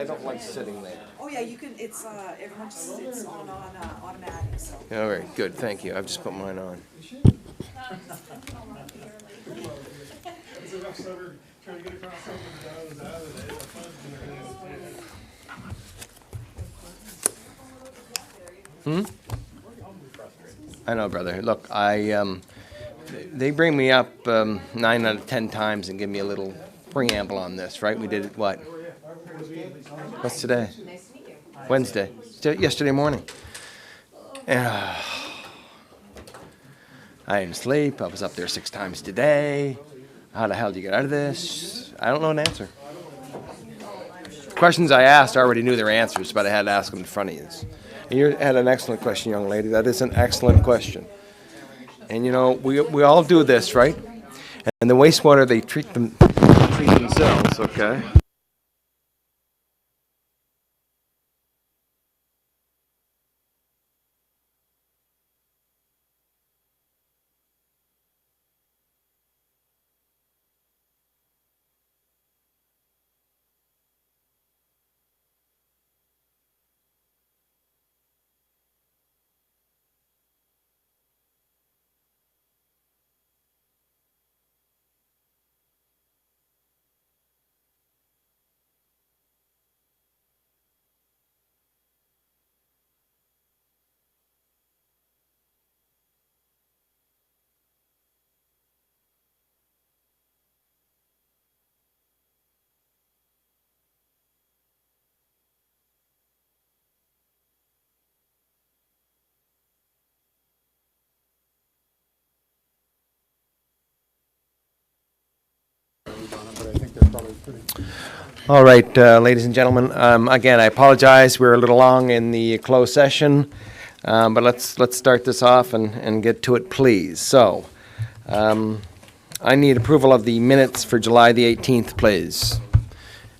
I don't like sitting there. Oh yeah, you can. It's everyone just sits on automatic. So. All right, good. Thank you. I've just put mine on. I know, brother. Look, they bring me up 9 out of 10 times and give me a little preamble on this, right? We did it, what? What's today? Wednesday. Yesterday morning. I didn't sleep. I was up there 6 times today. How the hell do you get out of this? I don't know an answer. Questions I asked, I already knew their answers, but I had to ask them in front of you. And you had an excellent question, young lady. That is an excellent question. And you know, we all do this, right? And the wastewater, they treat themselves, okay? All right, ladies and gentlemen. Again, I apologize. We're a little long in the closed session, but let's start this off and get to it, please. So, I need approval of the minutes for July the 18th, please.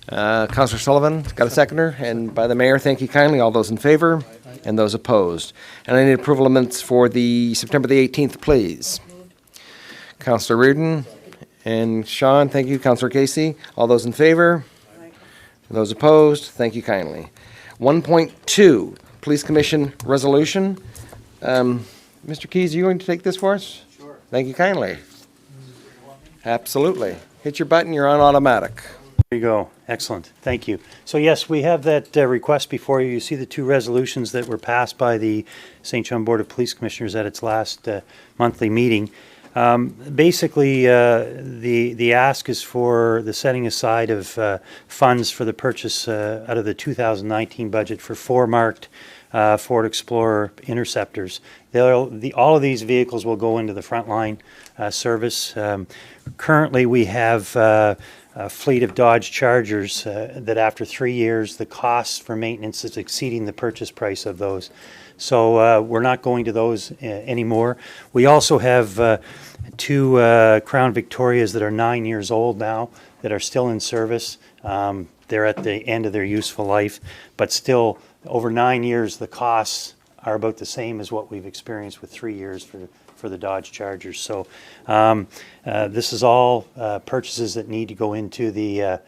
Councillor Sullivan, got a seconder? And by the mayor, thank you kindly. All those in favor and those opposed. And I need approval of minutes for the September the 18th, please. Councillor Reardon and Sean, thank you. Councillor Casey, all those in favor? Those opposed, thank you kindly. 1.2, Police Commission Resolution. Mr. Keys, are you going to take this for us? Sure. Thank you kindly. Absolutely. Hit your button, you're on automatic. There you go. Excellent. Thank you. So yes, we have that request before you. You see the 2 resolutions that were passed by the Saint John Board of Police Commissioners at its last monthly meeting. Basically, the ask is for the setting aside of funds for the purchase out of the 2019 budget for 4 marked Ford Explorer Interceptors. All of these vehicles will go into the frontline service. Currently, we have a fleet of Dodge Chargers that after 3 years, the costs for maintenance is exceeding the purchase price of those. So we're not going to those anymore. We also have 2 Crown Victorias that are 9 years old now that are still in service. They're at the end of their useful life, but still over 9 years, the costs are about the same as what we've experienced with 3 years for the Dodge Chargers. So this is all purchases that need to go into the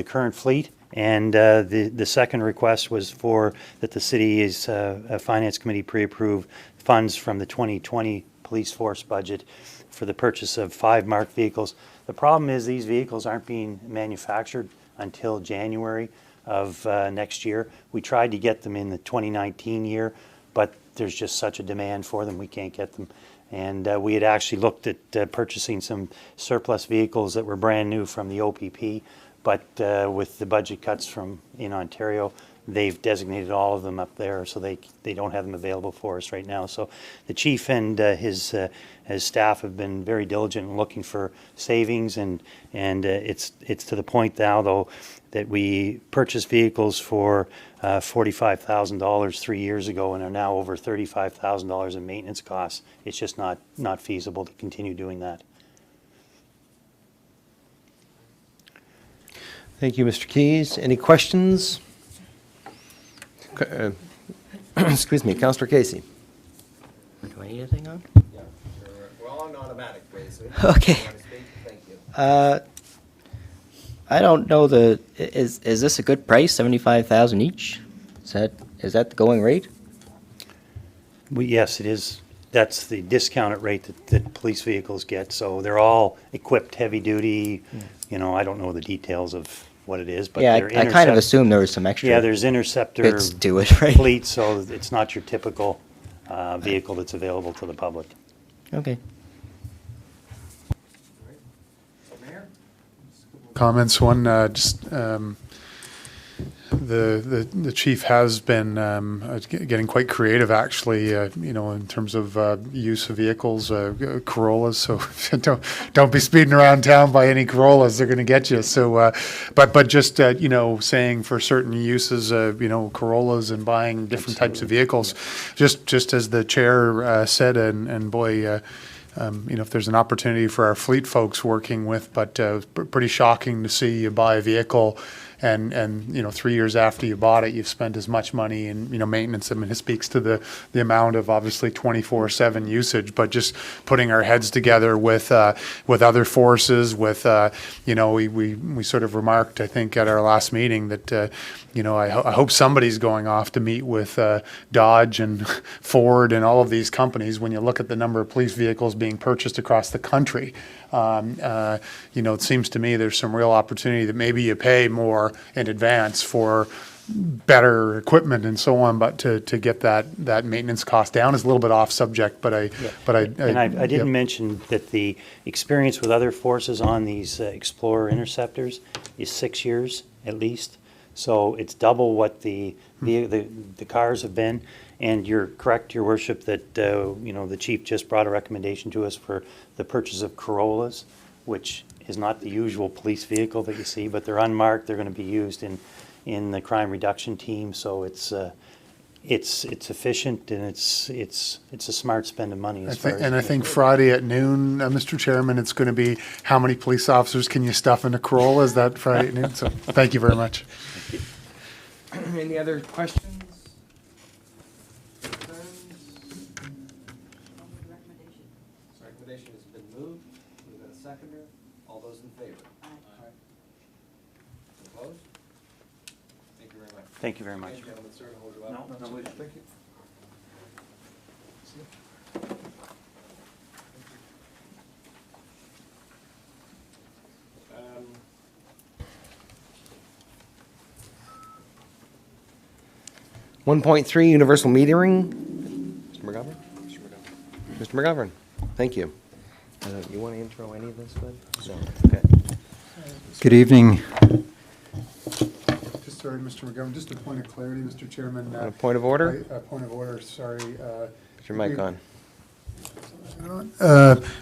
current fleet. And the second request was for that the city's finance committee pre-approve funds from the 2020 police force budget for the purchase of 5 marked vehicles. The problem is these vehicles aren't being manufactured until January of next year. We tried to get them in the 2019 year, but there's just such a demand for them, we can't get them. And we had actually looked at purchasing some surplus vehicles that were brand new from the OPP, but with the budget cuts in Ontario, they've designated all of them up there, so they don't have them available for us right now. So the chief and his staff have been very diligent in looking for savings, and it's to the point now though that we purchased vehicles for $45,000 3 years ago and are now over $35,000 in maintenance costs. It's just not feasible to continue doing that. Thank you, Mr. Keys. Any questions? Excuse me, Councillor Casey. Do I need anything on? Yeah, sure. We're all on automatic, basically. Okay. Thank you. I don't know is this a good price, 75,000 each? Is that the going rate? Yes, it is. That's the discounted rate that police vehicles get. So they're all equipped heavy duty. You know, I don't know the details of what it is, but Yeah, they're I kind of assumed there was some extra Yeah, there's Interceptor bits to it, right? fleet, so it's not your typical vehicle that's available to the public. Okay. Comments. One, the chief has been getting quite creative, actually. In terms of use of vehicles, Corollas. So don't be speeding around town by any Corollas; they're going to get you. So, but just saying for certain uses, Corollas and buying different types of vehicles, just as the chair said, and boy. If there's an opportunity for our fleet folks working with, but pretty shocking to see you buy a vehicle and 3 years after you bought it, you've spent as much money in, maintenance. I mean, it speaks to the amount of obviously 24/7 usage, but just putting our heads together with other forces, with, we sort of remarked, I think, at our last meeting that, I hope somebody's going off to meet with Dodge and Ford and all of these companies. When you look at the number of police vehicles being purchased across the country, it seems to me there's some real opportunity that maybe you pay more in advance for better equipment and so on, but to get that maintenance cost down is a little bit off subject. But I didn't mention that the experience with other forces on these Explorer Interceptors is 6 years at least. So it's double what the cars have been. And you're correct, Your Worship, that the chief just brought a recommendation to us for the purchase of Corollas, which is not the usual police vehicle that you see, but they're unmarked. They're going to be used in the crime reduction team. So it's efficient and it's a smart spend of money. I think Friday at noon, Mr. Chairman, it's going to be how many police officers can you stuff in a Corolla? Is that Friday at noon? So thank you very much. Any other questions? Recommendation has been moved. We've got a seconder. All those in favor? Aye. Opposed? Thank you very much. Thank you very much. Thank you, gentlemen, sir. Hold you up. No, Thank you. Um, 1.3 universal metering. Mr. McGovern? Mr. McGovern, thank you. You want to intro any of this, Bud? No. Okay. Good evening. Just sorry, Mr. McGovern, just a point of clarity, Mr. Chairman. A point of order? A point of order, sorry. Put your mic on.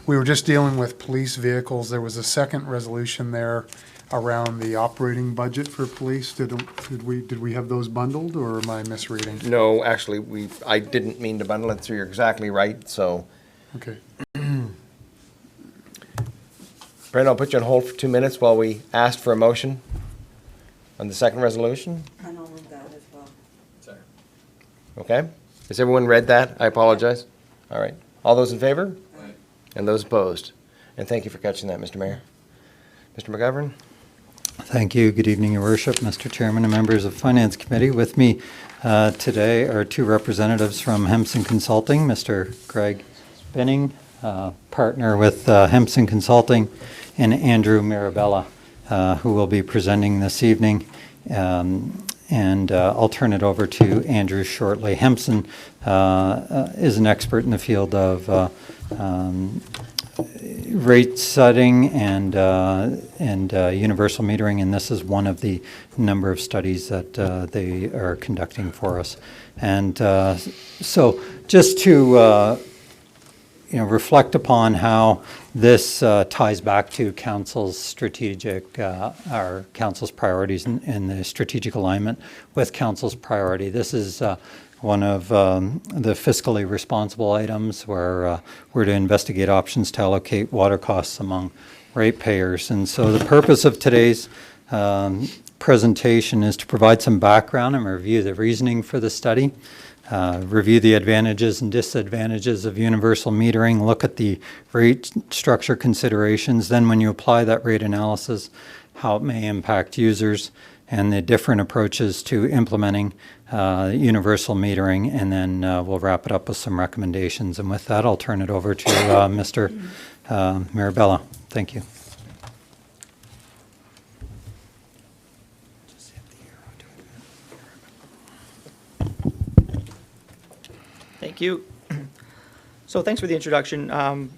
We were just dealing with police vehicles. There was a second resolution there around the operating budget for police. Did we have those bundled, or am I misreading? No, actually, I didn't mean to bundle it, so you're exactly right, so. Okay. Brent, I'll put you on hold for 2 minutes while we ask for a motion on the second resolution. And I'll move that as well. Okay? Has everyone read that? I apologize. All right. All those in favor? Aye. And those opposed? And thank you for catching that, Mr. Mayor. Mr. McGovern? Thank you. Good evening, Your Worship, Mr. Chairman, and members of Finance Committee. With me today are two representatives from Hempson Consulting, Mr. Greg Binning, partner with Hempson Consulting, and Andrew Mirabella, who will be presenting this evening. And I'll turn it over to Andrew shortly. Hempson is an expert in the field of rate setting and universal metering, and this is one of the number of studies that they are conducting for us. And so just to reflect upon how this ties back to Council's strategic, our Council's priorities and the strategic alignment with Council's priority. This is one of the fiscally responsible items where we're to investigate options to allocate water costs among ratepayers. And so the purpose of today's presentation is to provide some background and review the reasoning for the study, review the advantages and disadvantages of universal metering, look at the rate structure considerations. Then when you apply that rate analysis, how it may impact users, and the different approaches to implementing universal metering, and then we'll wrap it up with some recommendations. And with that, I'll turn it over to Mr. Mirabella. Thank you. Thank you. So thanks for the introduction.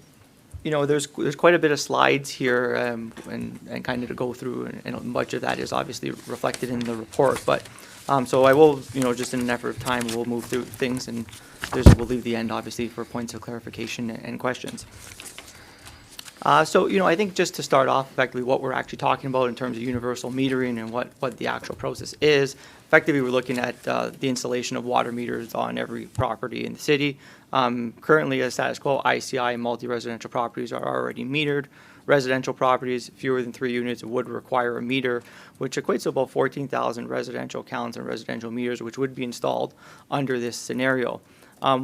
You know, there's quite a bit of slides here and kind of to go through, and much of that is obviously reflected in the report. But so I will, you know, just in an effort of time, we'll move through things, and we'll leave the end obviously for points of clarification and questions. So, you know, I think just to start off, effectively what we're actually talking about in terms of universal metering and what the actual process is. Effectively, we're looking at the installation of water meters on every property in the city. Currently, as status quo, ICI and multi-residential properties are already metered. Residential properties, fewer than 3 units, would require a meter, which equates to about 14,000 residential accounts and residential meters, which would be installed under this scenario.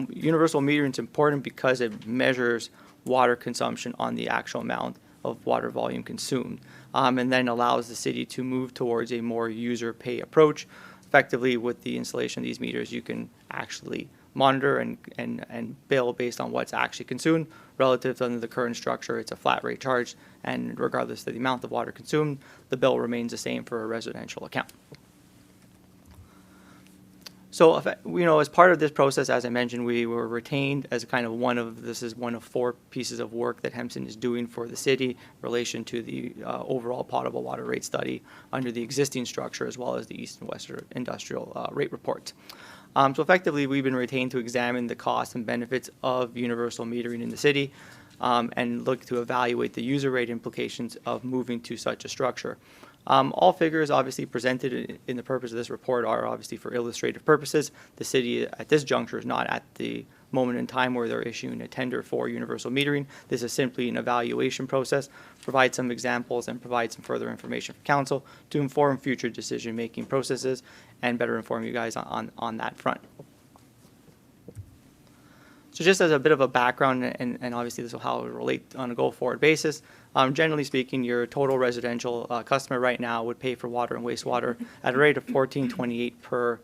Universal metering is important because it measures water consumption on the actual amount of water volume consumed, and then allows the city to move towards a more user pay approach. Effectively, with the installation of these meters, you can actually monitor and bill based on what's actually consumed. Relative to under the current structure, it's a flat rate charge, and regardless of the amount of water consumed, the bill remains the same for a residential account. So, you know, as part of this process, as I mentioned, we were retained as kind of one of 4 pieces of work that Hempson is doing for the city in relation to the overall potable water rate study under the existing structure, as well as the East and Western industrial rate reports. So effectively, we've been retained to examine the costs and benefits of universal metering in the city, and look to evaluate the user rate implications of moving to such a structure. All figures obviously presented in the purpose of this report are obviously for illustrative purposes. The city at this juncture is not at the moment in time where they're issuing a tender for universal metering. This is simply an evaluation process, provide some examples and provide some further information for council to inform future decision-making processes and better inform you guys on that front. So just as a bit of a background, and obviously this will how it will relate on a go-forward basis, generally speaking, your total residential customer right now would pay for water and wastewater at a rate of $14.28 per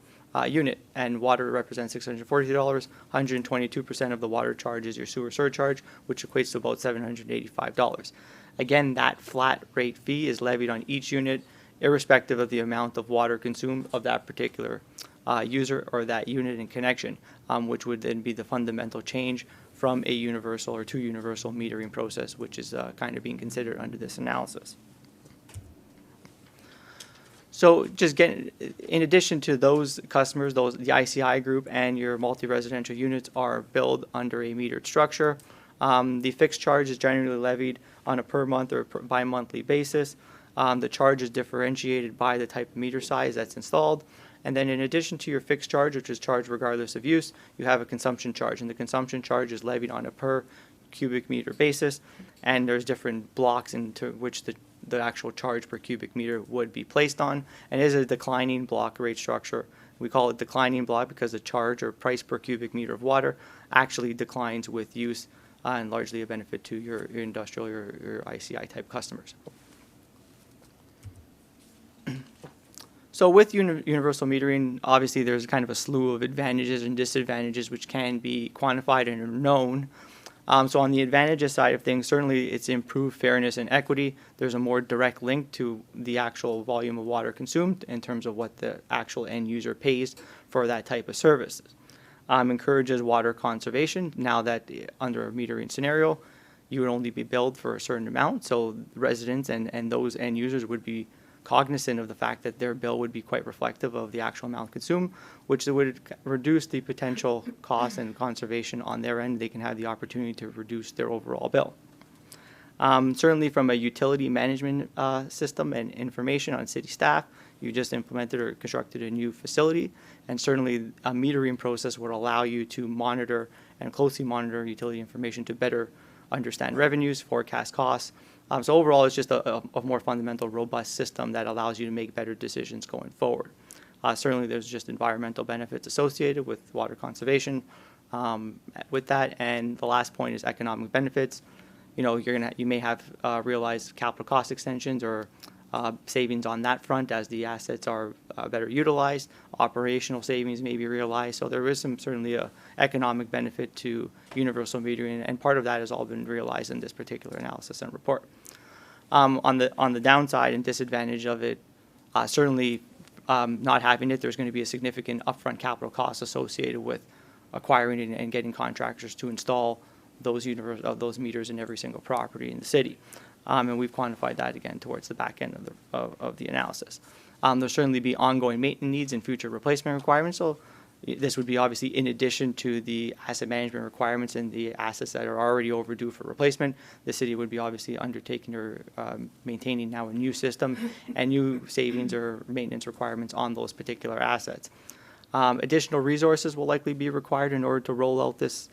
unit, and water represents $640. 122% of the water charge is your sewer surcharge, which equates to about $785. Again, that flat rate fee is levied on each unit, irrespective of the amount of water consumed of that particular user or that unit in connection, which would then be the fundamental change from a universal or to universal metering process, which is kind of being considered under this analysis. So just getting, in addition to those customers, the ICI group and your multi-residential units are billed under a metered structure. The fixed charge is generally levied on a per month or bi-monthly basis. The charge is differentiated by the type of meter size that's installed. And then in addition to your fixed charge, which is charged regardless of use, you have a consumption charge. And the consumption charge is levied on a per cubic meter basis. And there's different blocks into which the actual charge per cubic meter would be placed on. And it is a declining block rate structure. We call it declining block because the charge or price per cubic meter of water actually declines with use, and largely a benefit to your industrial, your ICI type customers. So with universal metering, obviously there's kind of a slew of advantages and disadvantages which can be quantified and are known. So on the advantages side of things, certainly it's improved fairness and equity. There's a more direct link to the actual volume of water consumed in terms of what the actual end user pays for that type of services. Encourages water conservation. Now that under a metering scenario, you would only be billed for a certain amount. So residents and those end users would be cognizant of the fact that their bill would be quite reflective of the actual amount consumed, which would reduce the potential cost and conservation on their end. They can have the opportunity to reduce their overall bill. Certainly from a utility management system and information on city staff, you just implemented or constructed a new facility, and certainly a metering process would allow you to monitor and closely monitor utility information to better understand revenues, forecast costs. So overall, it's just a more fundamental, robust system that allows you to make better decisions going forward. Certainly, there's just environmental benefits associated with water conservation with that. And the last point is economic benefits. You know, you may have realized capital cost extensions or savings on that front as the assets are better utilized. Operational savings may be realized. So there is certainly a economic benefit to universal metering, and part of that has all been realized in this particular analysis and report. On the downside and disadvantage of it, certainly not having it, there's going to be a significant upfront capital cost associated with acquiring and getting contractors to install those meters in every single property in the city. And we've quantified that again towards the back end of the analysis. There'll certainly be ongoing maintenance needs and future replacement requirements. So this would be obviously in addition to the asset management requirements and the assets that are already overdue for replacement. The city would be obviously undertaking or maintaining now a new system and new savings or maintenance requirements on those particular assets. Additional resources will likely be required in order to roll out this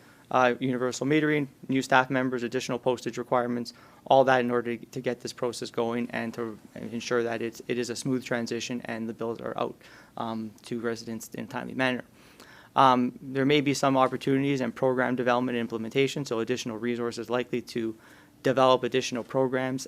universal metering, new staff members, additional postage requirements, all that in order to get this process going and to ensure that it is a smooth transition and the bills are out to residents in a timely manner. There may be some opportunities and program development and implementation, so additional resources likely to develop additional programs,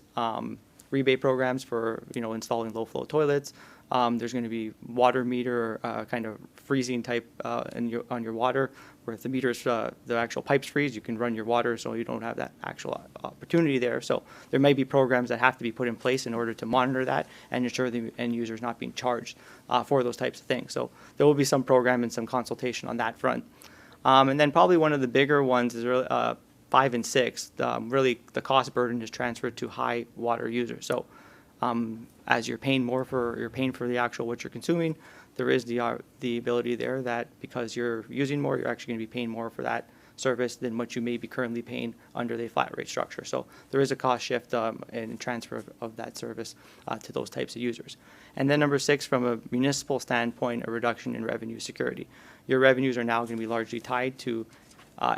rebate programs for installing low flow toilets. There's going to be water meter kind of freezing type on your water, where if the meters, the actual pipes freeze, you can run your water so you don't have that actual opportunity there. So there may be programs that have to be put in place in order to monitor that and ensure the end user is not being charged for those types of things. So there will be some program and some consultation on that front. And then probably one of the bigger ones is really 5 and 6. Really, the cost burden is transferred to high water users. So as you're paying for the actual what you're consuming, there is the ability there that because you're using more, you're actually going to be paying more for that service than what you may be currently paying under the flat rate structure. So there is a cost shift and transfer of that service to those types of users. And then number 6, from a municipal standpoint, a reduction in revenue security. Your revenues are now going to be largely tied to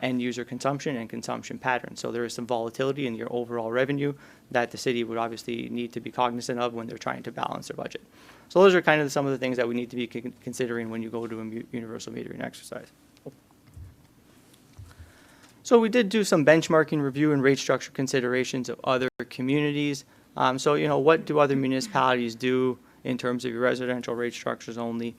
end user consumption and consumption patterns. So there is some volatility in your overall revenue that the city would obviously need to be cognizant of when they're trying to balance their budget. So those are kind of some of the things that we need to be considering when you go to a universal metering exercise. So we did do some benchmarking review and rate structure considerations of other communities. So what do other municipalities do in terms of your residential rate structures only?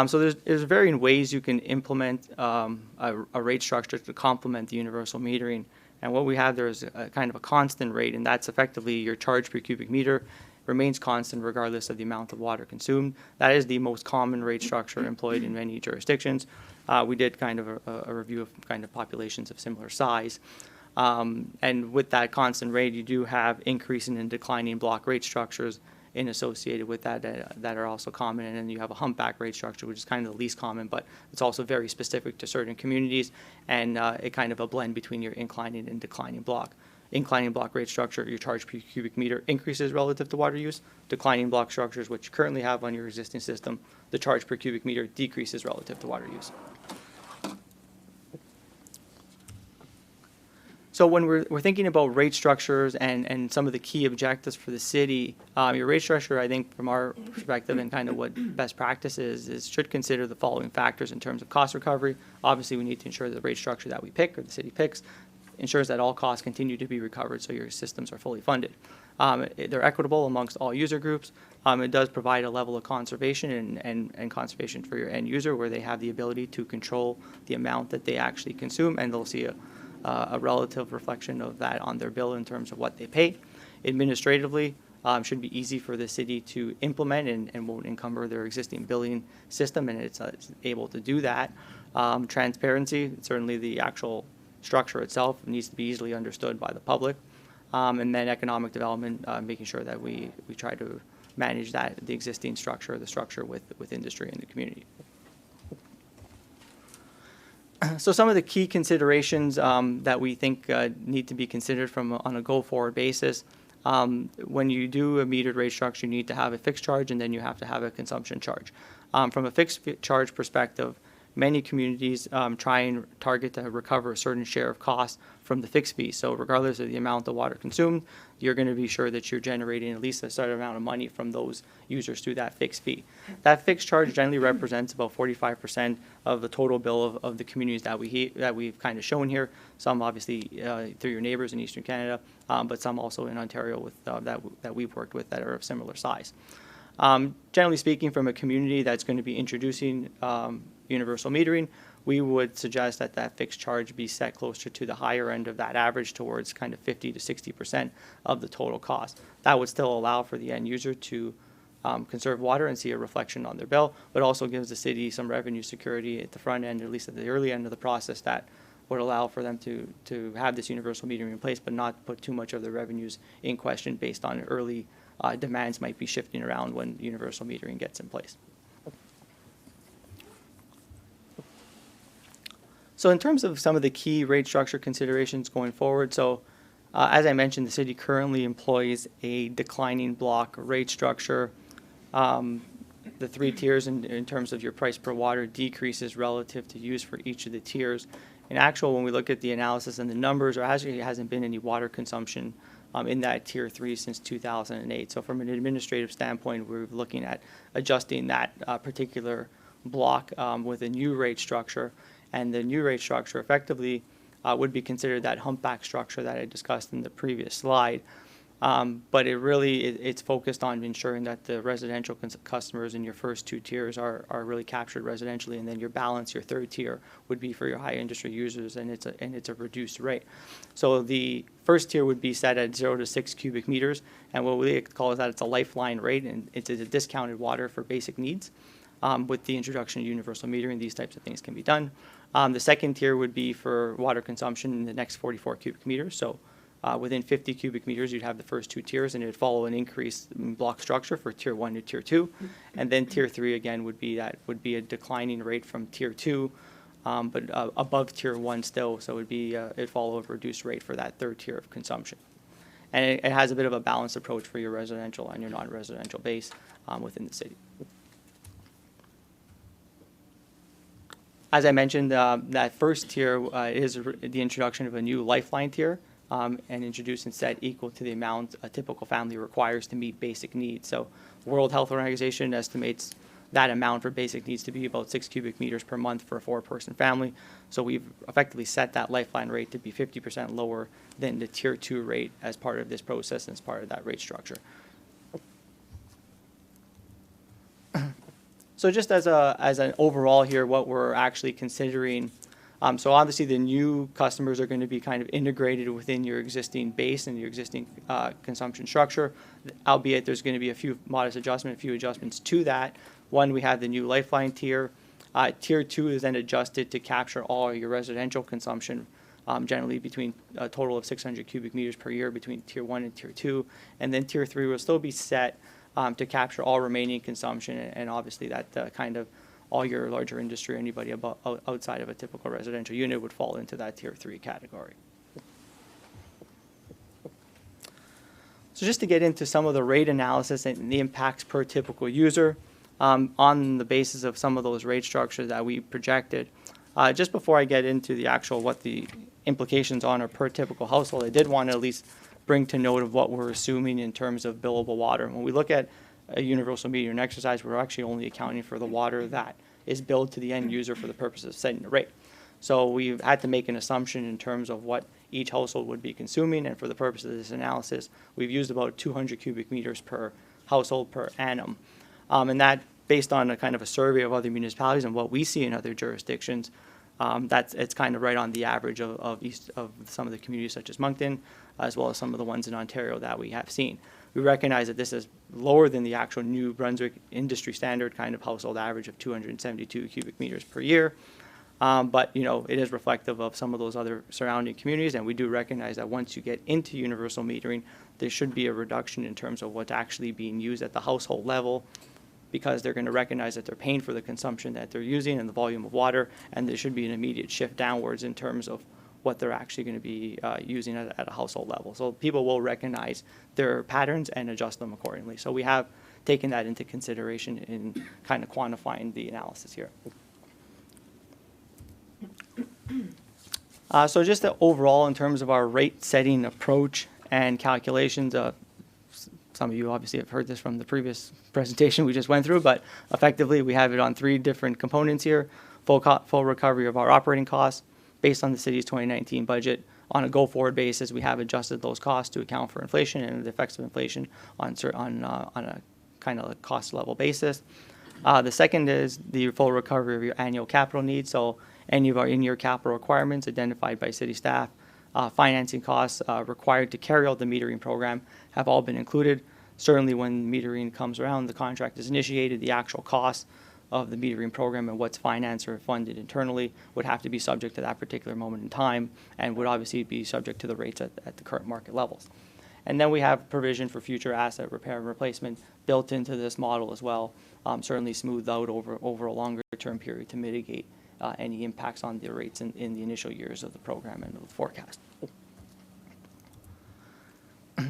So there's varying ways you can implement a rate structure to complement the universal metering. And what we have there is a kind of a constant rate, and that's effectively your charge per cubic meter remains constant regardless of the amount of water consumed. That is the most common rate structure employed in many jurisdictions. We did kind of a review of kind of populations of similar size. And with that constant rate, you do have increasing and declining block rate structures associated with that that are also common. And then you have a humpback rate structure, which is kind of the least common, but it's also very specific to certain communities, and it kind of a blend between your inclining and declining block. Inclining block rate structure, your charge per cubic meter increases relative to water use. Declining block structures, which you currently have on your existing system, the charge per cubic meter decreases relative to water use. So when we're thinking about rate structures and some of the key objectives for the city, your rate structure, I think from our perspective and kind of what best practice is should consider the following factors in terms of cost recovery. Obviously, we need to ensure that the rate structure that we pick or the city picks ensures that all costs continue to be recovered so your systems are fully funded. They're equitable amongst all user groups. It does provide a level of conservation and conservation for your end user where they have the ability to control the amount that they actually consume, and they'll see a relative reflection of that on their bill in terms of what they pay. Administratively, should be easy for the city to implement and won't encumber their existing billing system, and it's able to do that. Transparency, certainly the actual structure itself needs to be easily understood by the public. And then economic development, making sure that we try to manage the existing structure, the structure with industry and the community. So some of the key considerations that we think need to be considered on a go-forward basis. When you do a metered rate structure, you need to have a fixed charge, and then you have to have a consumption charge. From a fixed charge perspective, many communities try and target to recover a certain share of cost from the fixed fee. So regardless of the amount of water consumed, you're going to be sure that you're generating at least a certain amount of money from those users through that fixed fee. That fixed charge generally represents about 45% of the total bill of the communities that we've kind of shown here. Some obviously through your neighbors in Eastern Canada, but some also in Ontario with that we've worked with that are of similar size. Generally speaking, from a community that's going to be introducing universal metering, we would suggest that that fixed charge be set closer to the higher end of that average, towards kind of 50 to 60% of the total cost. That would still allow for the end user to conserve water and see a reflection on their bill, but also gives the city some revenue security at the front end, at least at the early end of the process, that would allow for them to have this universal metering in place, but not put too much of the revenues in question based on early demands might be shifting around when universal metering gets in place. So in terms of some of the key rate structure considerations going forward, so as I mentioned, the city currently employs a declining block rate structure. The three tiers in terms of your price per water decreases relative to use for each of the tiers. In actual, when we look at the analysis and the numbers, there actually hasn't been any water consumption in that tier 3 since 2008. So from an administrative standpoint, we're looking at adjusting that particular block with a new rate structure. And the new rate structure effectively would be considered that humpback structure that I discussed in the previous slide. But it's focused on ensuring that the residential customers in your first two tiers are really captured residentially, and then your balance, your third tier, would be for your high industry users, and it's a reduced rate. So the first tier would be set at 0 to 6 cubic meters, and what we call is that it's a lifeline rate, and it's a discounted water for basic needs. With the introduction of universal metering, these types of things can be done. The second tier would be for water consumption in the next 44 cubic meters. So within 50 cubic meters, you'd have the first two tiers, and it would follow an increase in block structure for tier 1 to tier 2. And then tier 3 again would be a declining rate from tier 2, but above tier 1 still. So it'd follow a reduced rate for that third tier of consumption. And it has a bit of a balanced approach for your residential and your non-residential base within the city. As I mentioned, that first tier is the introduction of a new lifeline tier, and introduce and set equal to the amount a typical family requires to meet basic needs. So World Health Organization estimates that amount for basic needs to be about 6 cubic meters per month for a 4-person family. So we've effectively set that lifeline rate to be 50% lower than the tier 2 rate as part of this process and as part of that rate structure. So just as an overall here, what we're actually considering, so obviously the new customers are going to be kind of integrated within your existing base and your existing consumption structure, albeit there's going to be a few adjustments to that. One, we have the new lifeline tier. Tier 2 is then adjusted to capture all your residential consumption, generally between a total of 600 cubic meters per year between tier 1 and tier 2. And then tier 3 will still be set to capture all remaining consumption, and obviously that kind of all your larger industry, anybody outside of a typical residential unit would fall into that tier 3 category. So just to get into some of the rate analysis and the impacts per typical user, on the basis of some of those rate structures that we projected, just before I get into the actual what the implications on a per typical household, I did want to at least bring to note of what we're assuming in terms of billable water. When we look at a universal metering exercise, we're actually only accounting for the water that is billed to the end user for the purpose of setting the rate. So we've had to make an assumption in terms of what each household would be consuming, and for the purpose of this analysis, we've used about 200 cubic meters per household per annum. And that, based on a kind of a survey of other municipalities and what we see in other jurisdictions, it's kind of right on the average of some of the communities such as Moncton, as well as some of the ones in Ontario that we have seen. We recognize that this is lower than the actual New Brunswick industry standard kind of household average of 272 cubic meters per year. But it is reflective of some of those other surrounding communities, and we do recognize that once you get into universal metering, there should be a reduction in terms of what's actually being used at the household level, because they're going to recognize that they're paying for the consumption that they're using and the volume of water, and there should be an immediate shift downwards in terms of what they're actually going to be using at a household level. So people will recognize their patterns and adjust them accordingly. So we have taken that into consideration in kind of quantifying the analysis here. So just the overall, in terms of our rate setting approach and calculations, some of you obviously have heard this from the previous presentation we just went through, but effectively we have it on 3 different components here. Full recovery of our operating costs based on the city's 2019 budget. On a go-forward basis, we have adjusted those costs to account for inflation and the effects of inflation on a kind of cost level basis. The second is the full recovery of your annual capital needs. So any of our in-year capital requirements identified by city staff, financing costs required to carry out the metering program have all been included. Certainly when metering comes around, the contract is initiated, the actual costs of the metering program and what's financed or funded internally would have to be subject to that particular moment in time and would obviously be subject to the rates at the current market levels. And then we have provision for future asset repair and replacement built into this model as well, certainly smoothed out over a longer term period to mitigate any impacts on the rates in the initial years of the program and the forecast.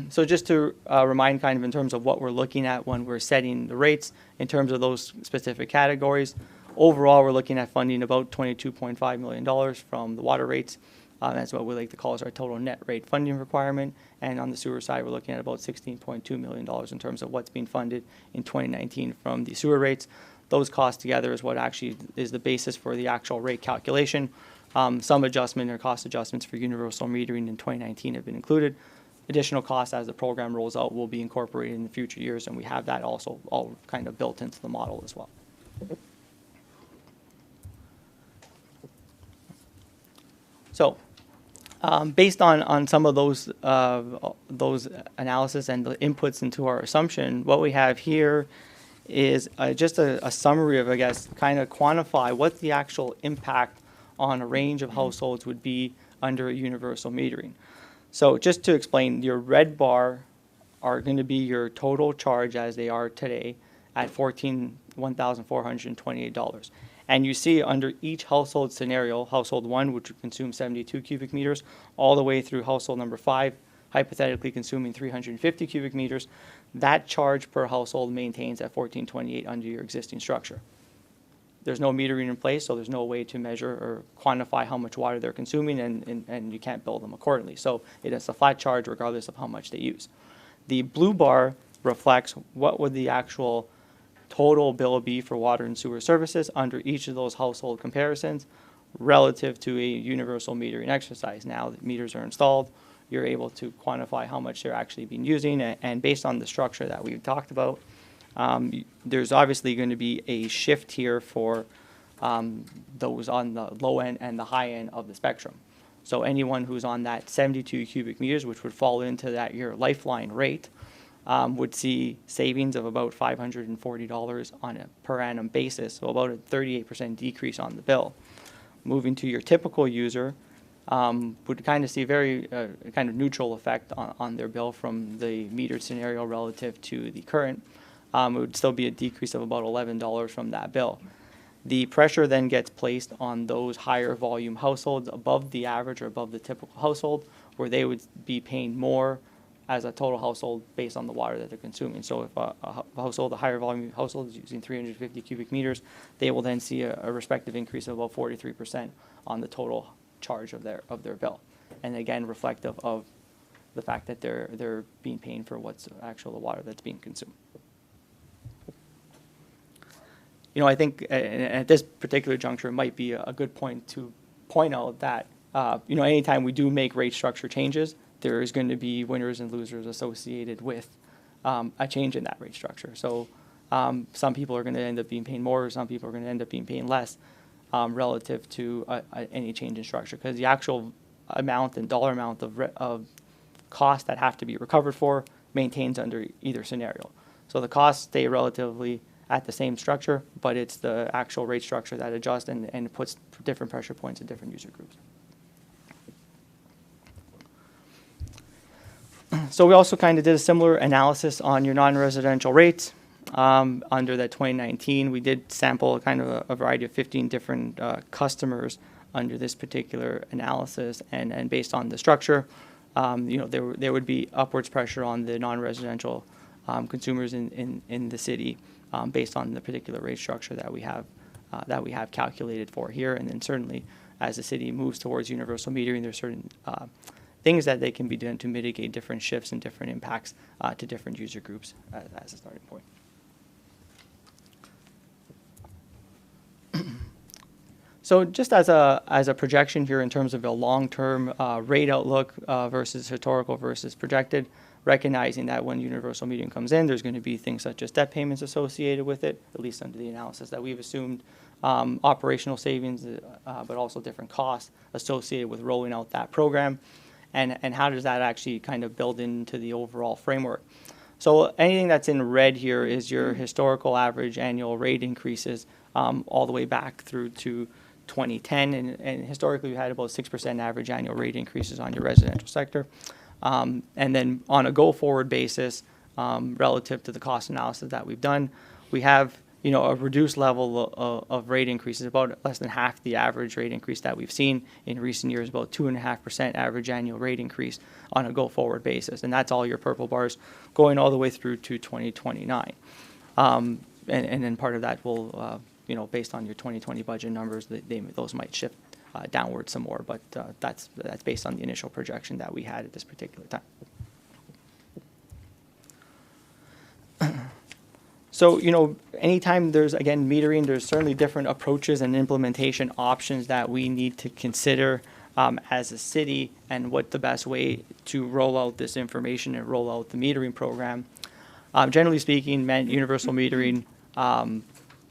So just to remind kind of in terms of what we're looking at when we're setting the rates in terms of those specific categories. Overall, we're looking at funding about $22.5 million from the water rates. That's what we like to call as our total net rate funding requirement. And on the sewer side, we're looking at about $16.2 million in terms of what's being funded in 2019 from the sewer rates. Those costs together is what actually is the basis for the actual rate calculation. Some adjustment or cost adjustments for universal metering in 2019 have been included. Additional costs as the program rolls out will be incorporated in the future years, and we have that also all kind of built into the model as well. So, based on some of those analysis and the inputs into our assumption, what we have here is just a summary of, I guess, kind of quantify what the actual impact on a range of households would be under universal metering. So just to explain, your red bar are going to be your total charge as they are today at $1,428. And you see under each household scenario, household 1, which would consume 72 cubic meters, all the way through household number 5, hypothetically consuming 350 cubic meters, that charge per household maintains at $1,428 under your existing structure. There's no metering in place, so there's no way to measure or quantify how much water they're consuming, and you can't bill them accordingly. So it is a flat charge regardless of how much they use. The blue bar reflects what would the actual total bill be for water and sewer services under each of those household comparisons relative to a universal metering exercise. Now that meters are installed, you're able to quantify how much they're actually being using, and based on the structure that we've talked about, there's obviously going to be a shift here for those on the low end and the high end of the spectrum. So anyone who's on that 72 cubic meters, which would fall into that your lifeline rate, would see savings of about $540 on a per annum basis, so about a 38% decrease on the bill. Moving to your typical user, would kind of see a very kind of neutral effect on their bill from the metered scenario relative to the current. It would still be a decrease of about $11 from that bill. The pressure then gets placed on those higher volume households above the average or above the typical household, where they would be paying more as a total household based on the water that they're consuming. So if a household, a higher volume household is using 350 cubic meters, they will then see a respective increase of about 43% on the total charge of their bill. And again, reflective of the fact that they're being paid for what's actual the water that's being consumed. You know, I think at this particular juncture, it might be a good point to point out that, you know, anytime we do make rate structure changes, there is going to be winners and losers associated with a change in that rate structure. So some people are going to end up being paying more, or some people are going to end up being paying less relative to any change in structure, because the actual amount and dollar amount of costs that have to be recovered for maintains under either scenario. So the costs stay relatively at the same structure, but it's the actual rate structure that adjusts and puts different pressure points in different user groups. So we also kind of did a similar analysis on your non-residential rates. Under that 2019, we did sample kind of a variety of 15 different customers under this particular analysis, and based on the structure, you know, there would be upwards pressure on the non-residential consumers in the city based on the particular rate structure that we have that we have calculated for here. And then certainly as the city moves towards universal metering, there's certain things that they can be done to mitigate different shifts and different impacts to different user groups as a starting point. So just as a projection here in terms of a long-term rate outlook versus historical versus projected, recognizing that when universal metering comes in, there's going to be things such as debt payments associated with it, at least under the analysis that we've assumed, operational savings, but also different costs associated with rolling out that program, and how does that actually kind of build into the overall framework. So anything that's in red here is your historical average annual rate increases all the way back through to 2010, and historically we had about 6% average annual rate increases on your residential sector. And then on a go-forward basis, relative to the cost analysis that we've done, we have a reduced level of rate increases, about less than half the average rate increase that we've seen in recent years, about 2.5% average annual rate increase on a go-forward basis. And that's all your purple bars going all the way through to 2029. And then part of that will, based on your 2020 budget numbers, those might shift downward some more, but that's based on the initial projection that we had at this particular time. So, anytime there's, again, metering, there's certainly different approaches and implementation options that we need to consider as a city, and what the best way to roll out this information and roll out the metering program. Generally speaking, universal metering,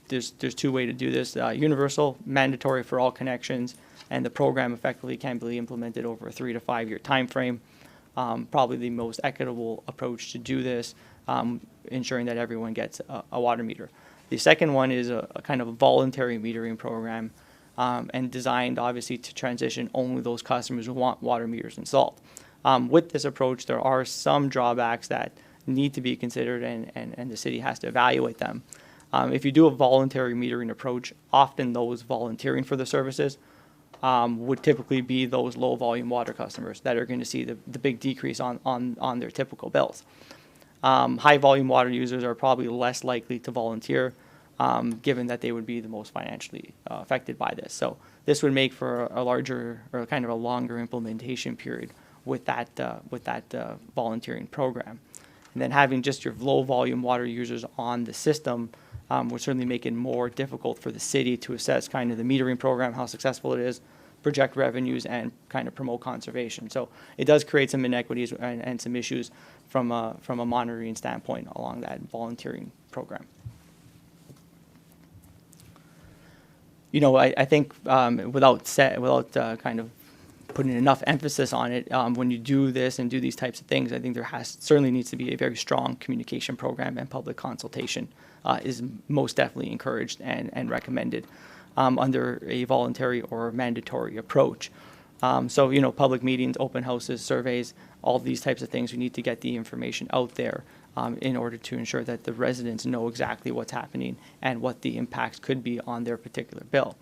there's two ways to do this. Universal, mandatory for all connections, and the program effectively can be implemented over a 3 to 5 year time frame. Probably the most equitable approach to do this, ensuring that everyone gets a water meter. The second one is a kind of a voluntary metering program, and designed obviously to transition only those customers who want water meters installed. With this approach, there are some drawbacks that need to be considered, and the city has to evaluate them. If you do a voluntary metering approach, often those volunteering for the services would typically be those low volume water customers that are going to see the big decrease on their typical bills. High volume water users are probably less likely to volunteer, given that they would be the most financially affected by this. So this would make for a larger, or kind of a longer implementation period with that volunteering program. And then having just your low volume water users on the system would certainly make it more difficult for the city to assess kind of the metering program, how successful it is, project revenues, and kind of promote conservation. So it does create some inequities and some issues from a monitoring standpoint along that volunteering program. I think without kind of putting enough emphasis on it, when you do this and do these types of things, I think there certainly needs to be a very strong communication program, and public consultation is most definitely encouraged and recommended under a voluntary or mandatory approach. So, public meetings, open houses, surveys, all these types of things, we need to get the information out there in order to ensure that the residents know exactly what's happening and what the impacts could be on their particular bill.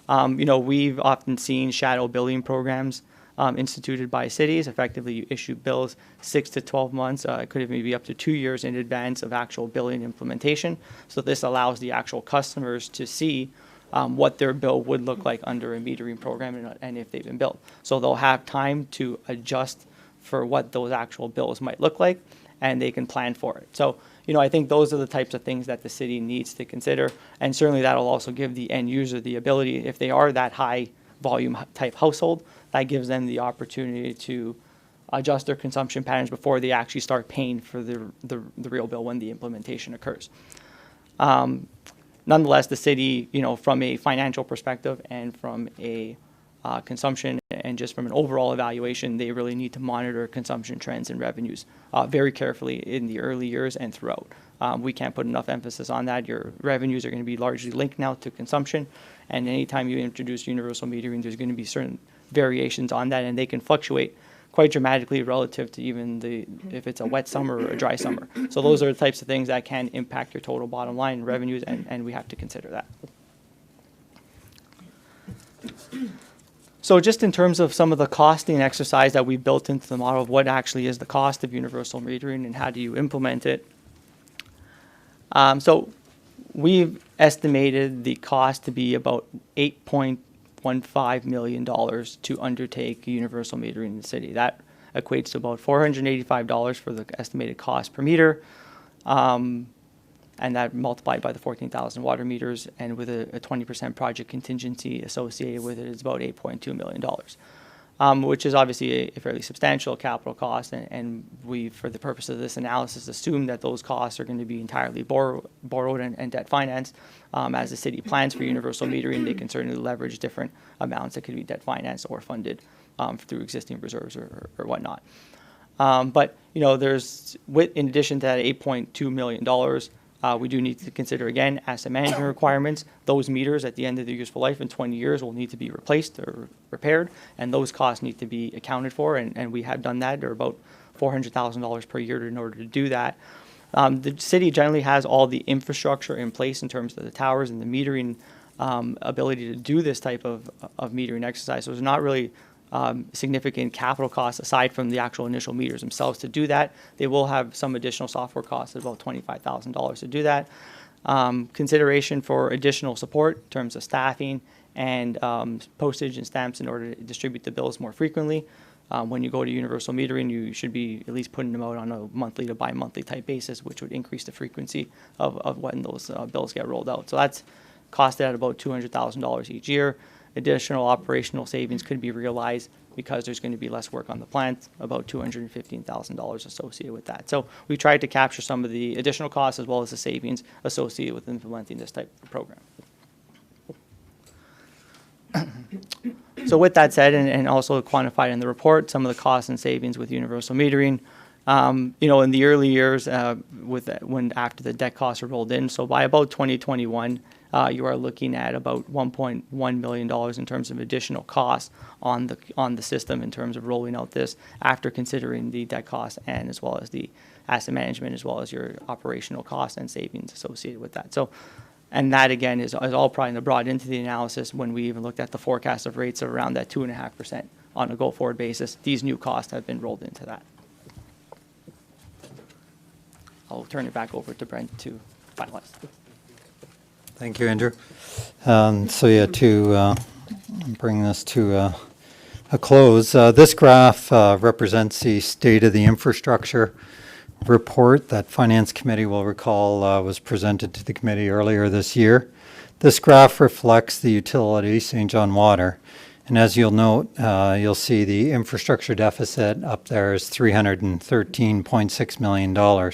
We've often seen shadow billing programs instituted by cities. Effectively, you issue bills 6 to 12 months, it could even be up to 2 years in advance of actual billing implementation. So this allows the actual customers to see what their bill would look like under a metering program and if they've been billed. So they'll have time to adjust for what those actual bills might look like, and they can plan for it. So, I think those are the types of things that the city needs to consider, and certainly that'll also give the end user the ability, if they are that high volume type household, that gives them the opportunity to adjust their consumption patterns before they actually start paying for the real bill when the implementation occurs. Nonetheless, the city, from a financial perspective and from a consumption and just from an overall evaluation, they really need to monitor consumption trends and revenues very carefully in the early years and throughout. We can't put enough emphasis on that. Your revenues are going to be largely linked now to consumption, and anytime you introduce universal metering, there's going to be certain variations on that, and they can fluctuate quite dramatically relative to even if it's a wet summer or a dry summer. So those are the types of things that can impact your total bottom line revenues, and we have to consider that. So just in terms of some of the costing exercise that we built into the model of what actually is the cost of universal metering and how do you implement it. So we've estimated the cost to be about $8.15 million to undertake universal metering in the city. That equates to about $485 for the estimated cost per meter. And that multiplied by the 14,000 water meters, and with a 20% project contingency associated with it, is about $8.2 million, which is obviously a fairly substantial capital cost. And we, for the purpose of this analysis, assume that those costs are going to be entirely borrowed and debt financed. As the city plans for universal metering, they can certainly leverage different amounts that could be debt financed or funded through existing reserves or whatnot. But, you know, in addition to that $8.2 million, we do need to consider, again, asset management requirements. Those meters at the end of their useful life in 20 years will need to be replaced or repaired, and those costs need to be accounted for, and we have done that. They're about $400,000 per year in order to do that. The city generally has all the infrastructure in place in terms of the towers and the metering ability to do this type of metering exercise. So there's not really significant capital costs aside from the actual initial meters themselves to do that. They will have some additional software costs of about $25,000 to do that. Consideration for additional support in terms of staffing and postage and stamps in order to distribute the bills more frequently. When you go to universal metering, you should be at least putting them out on a monthly to bi-monthly type basis, which would increase the frequency of when those bills get rolled out. So that's costed at about $200,000 each year. Additional operational savings could be realized because there's going to be less work on the plant, about $215,000 associated with that. So we tried to capture some of the additional costs as well as the savings associated with implementing this type of program. So with that said, and also quantified in the report, some of the costs and savings with universal metering, you know, in the early years, after the debt costs are rolled in, so by about 2021, you are looking at about $1.1 million in terms of additional costs on the system in terms of rolling out this, after considering the debt costs and as well as the asset management, as well as your operational costs and savings associated with that. So, and that again is all probably brought into the analysis when we even looked at the forecast of rates of around that 2.5% on a go-forward basis. These new costs have been rolled into that. I'll turn it back over to Brent to finalize. Thank you, Andrew. So yeah, to bring this to a close, this graph represents the state of the infrastructure report that Finance Committee will recall was presented to the committee earlier this year. This graph reflects the utility, Saint John Water, and as you'll note, you'll see the infrastructure deficit up there is $313.6 million.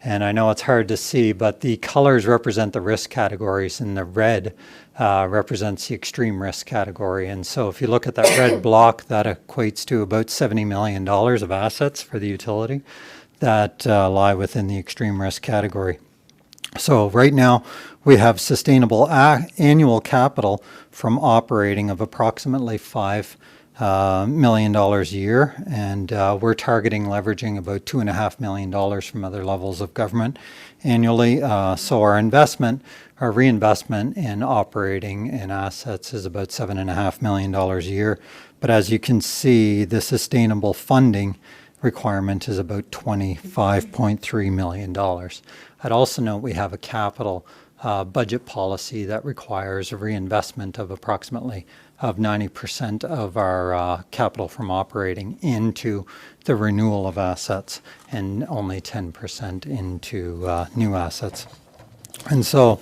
And I know it's hard to see, but the colors represent the risk categories, and the red represents the extreme risk category. And so if you look at that red block, that equates to about $70 million of assets for the utility that lie within the extreme risk category. So right now, we have sustainable annual capital from operating of approximately $5 million a year, and we're targeting leveraging about $2.5 million from other levels of government annually. So our reinvestment in operating and assets is about $7.5 million a year. But as you can see, the sustainable funding requirement is about $25.3 million. I'd also note we have a capital budget policy that requires a reinvestment of approximately 90% of our capital from operating into the renewal of assets and only 10% into new assets. And so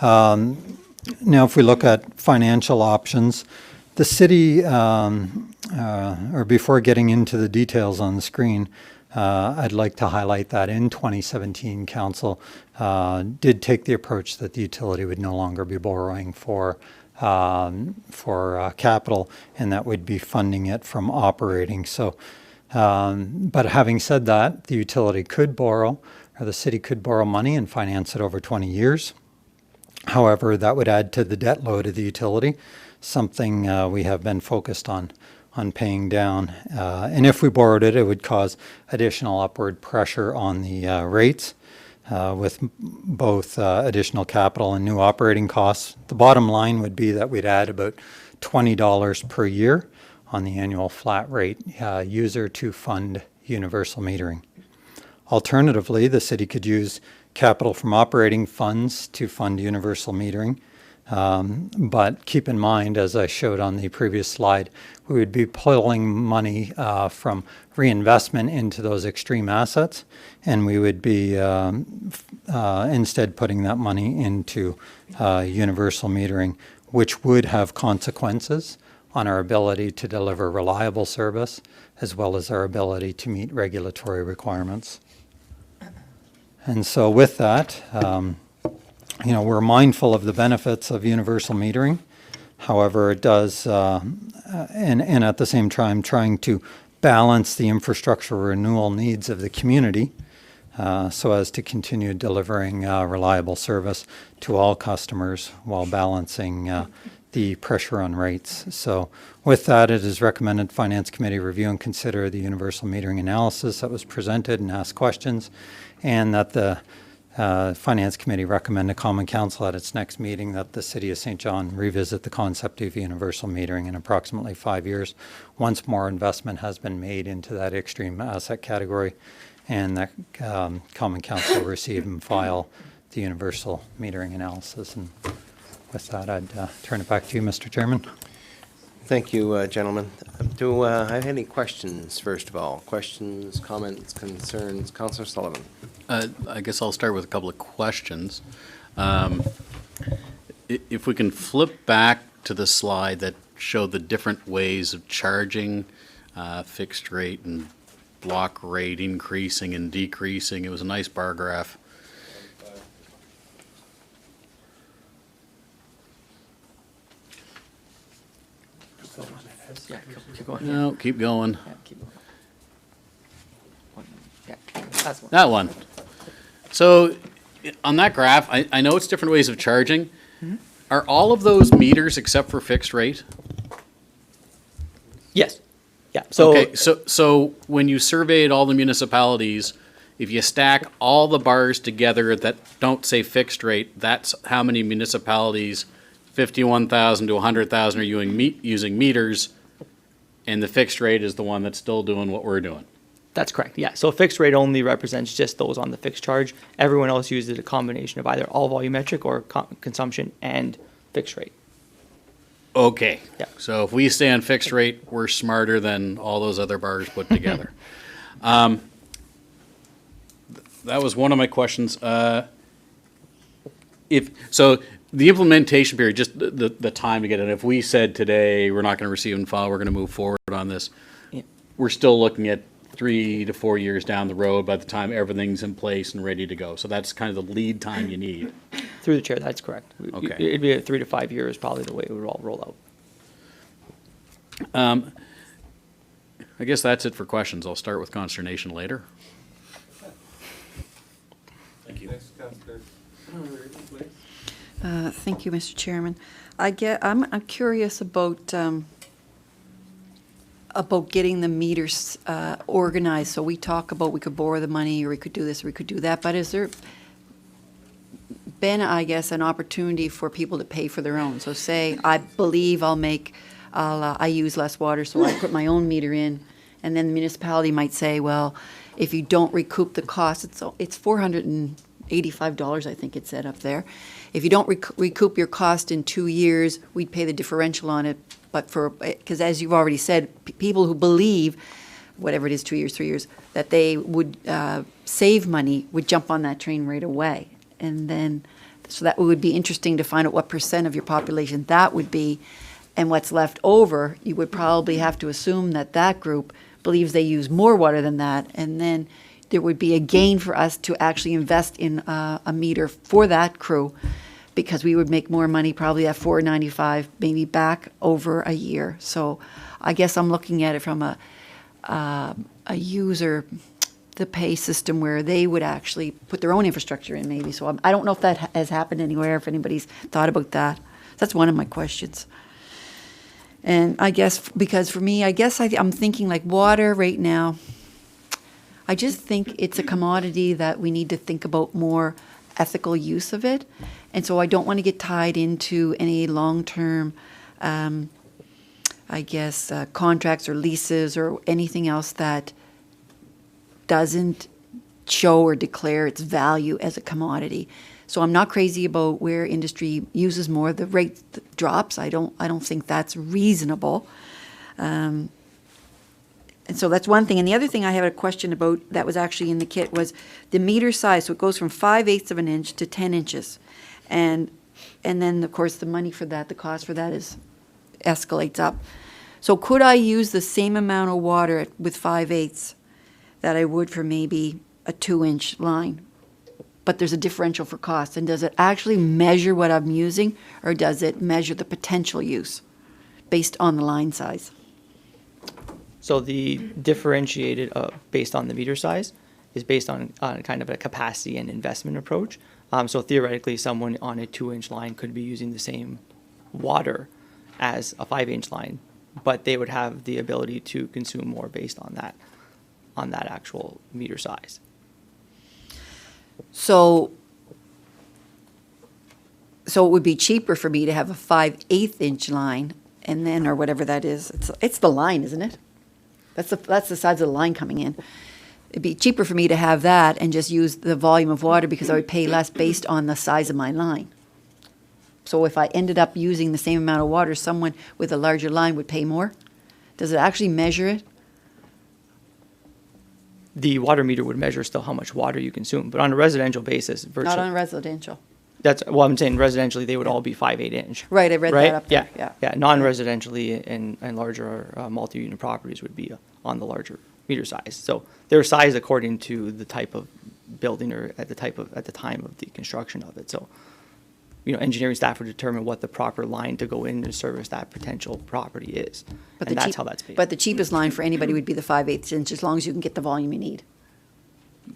now if we look at financial options, the city, or before getting into the details on the screen, I'd like to highlight that in 2017, Council did take the approach that the utility would no longer be borrowing for capital, and that we'd be funding it from operating. So, but having said that, the utility could borrow, or the city could borrow money and finance it over 20 years. However, that would add to the debt load of the utility, something we have been focused on paying down. And if we borrowed it, it would cause additional upward pressure on the rates with both additional capital and new operating costs. The bottom line would be that we'd add about $20 per year on the annual flat rate user to fund universal metering. Alternatively, the city could use capital from operating funds to fund universal metering. But keep in mind, as I showed on the previous slide, we would be pulling money from reinvestment into those extreme assets, and we would be instead putting that money into universal metering, which would have consequences on our ability to deliver reliable service, as well as our ability to meet regulatory requirements. And so with that, we're mindful of the benefits of universal metering. However, it does, and at the same time, trying to balance the infrastructure renewal needs of the community so as to continue delivering reliable service to all customers while balancing the pressure on rates. So with that, it is recommended Finance Committee review and consider the universal metering analysis that was presented and ask questions, and that the Finance Committee recommend to Common Council at its next meeting that the City of Saint John revisit the concept of universal metering in approximately 5 years, once more investment has been made into that extreme asset category, and that Common Council receive and file the universal metering analysis. And with that, I'd turn it back to you, Mr. Chairman. Thank you, gentlemen. Do I have any questions, first of all? Questions, comments, concerns? Councillor Sullivan. I guess I'll start with a couple of questions. If we can flip back to the slide that showed the different ways of charging, fixed rate and block rate, increasing and decreasing. It was a nice bar graph. Yeah, keep going. No, keep going. Yeah, keep going. Yeah, that's one. That one. So on that graph, I know it's different ways of charging. Are all of those meters except for fixed rate? Yes. Yeah. So Okay, so when you surveyed all the municipalities, if you stack all the bars together that don't say fixed rate, that's how many municipalities, 51,000 to 100,000 are using meters, and the fixed rate is the one that's still doing what we're doing. that's correct. Yeah. So fixed rate only represents just those on the fixed charge. Everyone else uses a combination of either all volumetric or consumption and fixed rate. Okay. Yeah. So if we stay on fixed rate, we're smarter than all those other bars put together. That was one of my questions. So the implementation period, just the time to get it. If we said today we're not going to receive and file, we're going to move forward on this, Yeah. we're still looking at 3 to 4 years down the road by the time everything's in place and ready to go. So that's kind of the lead time you need. Through the chair, that's correct. Okay. It'd be 3 to 5 years probably the way it would all roll out. I guess that's it for questions. I'll start with consternation later. Thank you. Thank you, Mr. Chairman. I'm curious about getting the meters organized. So we talk about we could borrow the money, or we could do this, or we could do that. But is there been, I guess, an opportunity for people to pay for their own? So say I believe I use less water, so I put my own meter in, and then the municipality might say, well, if you don't recoup the cost, it's $485, I think it said up there. If you don't recoup your cost in 2 years, we'd pay the differential on it. But because as you've already said, people who believe, whatever it is, 2 years, 3 years, that they would save money would jump on that train right away. And then, so that would be interesting to find out what % of your population that would be. And what's left over, you would probably have to assume that that group believes they use more water than that. And then there would be a gain for us to actually invest in a meter for that crew, because we would make more money probably at $4.95, maybe back over a year. So I guess I'm looking at it from a user, the pay system where they would actually put their own infrastructure in maybe. So I don't know if that has happened anywhere, if anybody's thought about that. That's one of my questions. And I guess, because for me, I guess I'm thinking like water right now, I just think it's a commodity that we need to think about more ethical use of it. And so I don't want to get tied into any long-term, contracts or leases or anything else that doesn't show or declare its value as a commodity. So I'm not crazy about where industry uses more, the rate drops. I don't think that's reasonable. And so that's one thing. And the other thing I have a question about that was actually in the kit was the meter size. So it goes from 5/8 of an inch to 10 inches. And then, of course, the money for that, the cost for that escalates up. So could I use the same amount of water with 5/8 that I would for maybe a 2-inch line? But there's a differential for cost. And does it actually measure what I'm using, or does it measure the potential use based on the line size? So the differentiated based on the meter size is based on kind of a capacity and investment approach. So theoretically, someone on a 2-inch line could be using the same water as a 5-inch line, but they would have the ability to consume more based on that actual meter size. So it would be cheaper for me to have a 5/8 inch line, and then, or whatever that is. It's the line, isn't it? That's the size of the line coming in. It'd be cheaper for me to have that and just use the volume of water because I would pay less based on the size of my line. So if I ended up using the same amount of water, someone with a larger line would pay more? Does it actually measure it? The water meter would measure still how much water you consume, but on a residential basis, Not virtually. on residential. Well, I'm saying residentially, they would all be 5/8 inch. Right, I read Right? that up there, yeah. Yeah, non-residentially and larger multi-unit properties would be on the larger meter size. So they're sized according to the type of building or at the time of the construction of it. So, engineering staff would determine what the proper line to go in to service that potential property is. And that's how that's paid. But the cheapest line for anybody would be the 5/8 inch, as long as you can get the volume you need.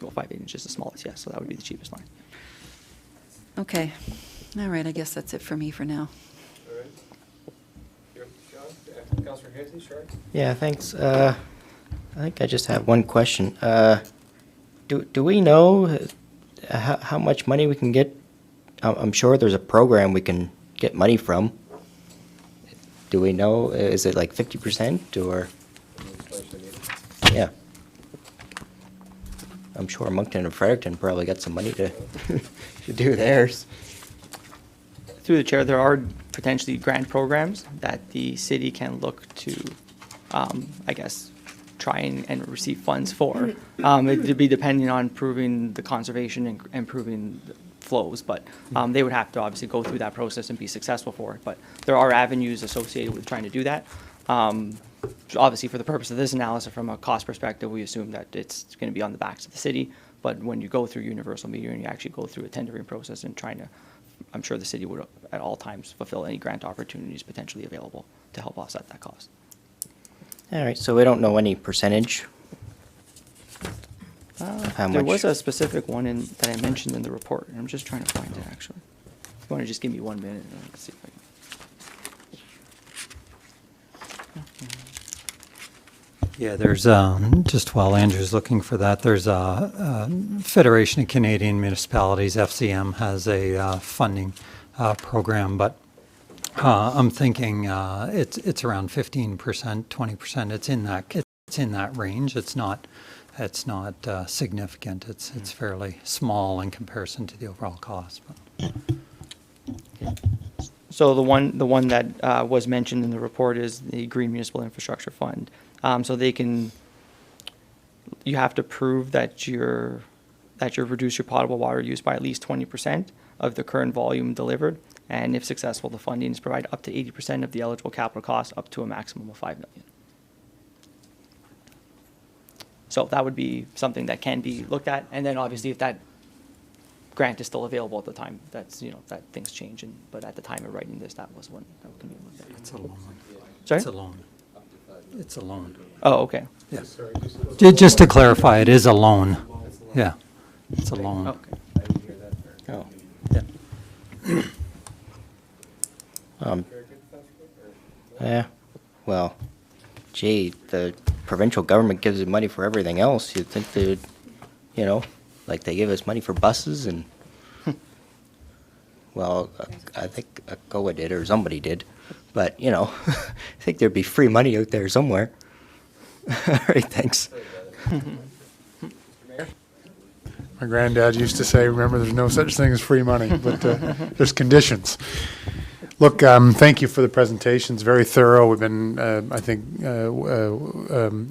Well, 5/8 inches is the smallest, yes, so that would be the cheapest line. Okay, all right, I guess that's it for me for now. All right. John, Councillor Hensey, sure. Yeah, thanks. I think I just have one question. Do we know how much money we can get? I'm sure there's a program we can get money from. Do we know, is it like 50% or? Yeah. I'm sure Moncton and Fredericton probably got some money to do theirs. Through the chair, there are potentially grant programs that the city can look to, try and receive funds for. It'd be depending on proving the conservation and improving the flows, but they would have to obviously go through that process and be successful for it. But there are avenues associated with trying to do that. Obviously, for the purpose of this analysis, from a cost perspective, we assume that it's going to be on the backs of the city. But when you go through universal metering, you actually go through a tendering process and I'm sure the city would at all times fulfill any grant opportunities potentially available to help offset that cost. All right, so we don't know any percentage? How There much? was a specific one that I mentioned in the report, and I'm just trying to find it actually. If you want to just give me 1 minute, and let's see if I can. Yeah, there's, just while Andrew's looking for that, there's a Federation of Canadian Municipalities, FCM, has a funding program, but I'm thinking it's around 15%, 20%. It's in that range. It's not significant. It's fairly small in comparison to the overall cost. But. So the one that was mentioned in the report is the Green Municipal Infrastructure Fund. So you have to prove that you reduce your potable water use by at least 20% of the current volume delivered, and if successful, the funding is provided up to 80% of the eligible capital cost, up to a maximum of $5 million. So that would be something that can be looked at, and then obviously if that grant is still available at the time, that things change, but at the time of writing this, that was one that can be looked at. It's a loan. Sorry? It's a loan. It's a loan. Oh, okay. Yeah. Just to clarify, it is a loan. Yeah, it's a loan. Okay. Oh. Yeah. Yeah, well, gee, the provincial government gives us money for everything else. You'd think they'd, like they give us money for buses and, well, I think ACOA did or somebody did. But, I think there'd be free money out there somewhere. All right, thanks. My granddad used to say, remember, there's no such thing as free money, but there's conditions. Look, thank you for the presentations, very thorough. We've been, I think,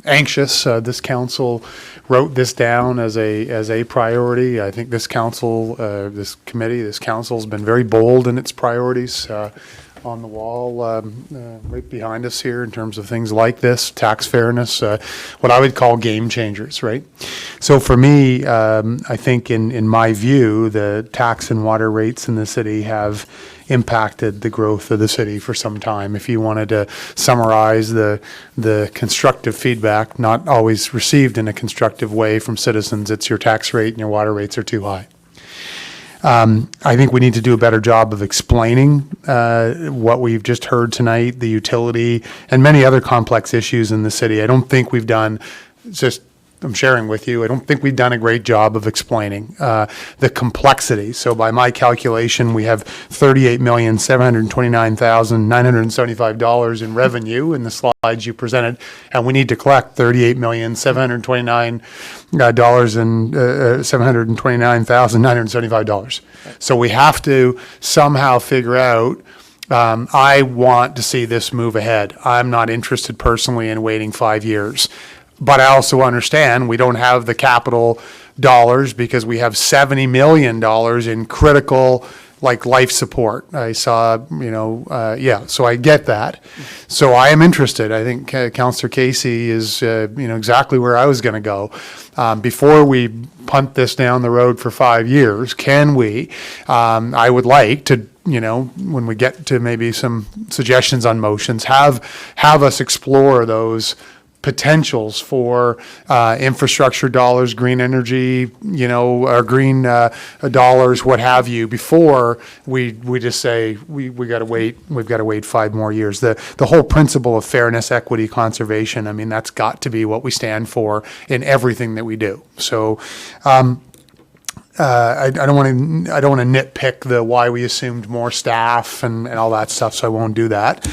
anxious. This council wrote this down as a priority. I think this council, this committee, this council has been very bold in its priorities. On the wall right behind us here in terms of things like this, tax fairness, what I would call game changers, right? So for me, I think in my view, the tax and water rates in the city have impacted the growth of the city for some time. If you wanted to summarize the constructive feedback, not always received in a constructive way from citizens, it's your tax rate and your water rates are too high. I think we need to do a better job of explaining what we've just heard tonight, the utility, and many other complex issues in the city. I don't think we've done, I'm sharing with you, I don't think we've done a great job of explaining the complexity. So by my calculation, we have $38,729,975 in revenue in the slides you presented, and we need to collect $38,729,975. So we have to somehow figure out, I want to see this move ahead. I'm not interested personally in waiting 5 years. But I also understand we don't have the capital dollars because we have $70 million in critical, like, life support. I saw, so I get that. So I am interested. I think Councillor Casey is, exactly where I was going to go. Before we punt this down the road for 5 years, can we, I would like to, when we get to maybe some suggestions on motions, have us explore those potentials for infrastructure dollars, green energy, or green dollars, what have you, before we just say we got to wait. We've got to wait 5 more years. The whole principle of fairness, equity, conservation. I mean, that's got to be what we stand for in everything that we do. So. I don't want to nitpick the why we assumed more staff and all that stuff. So I won't do that.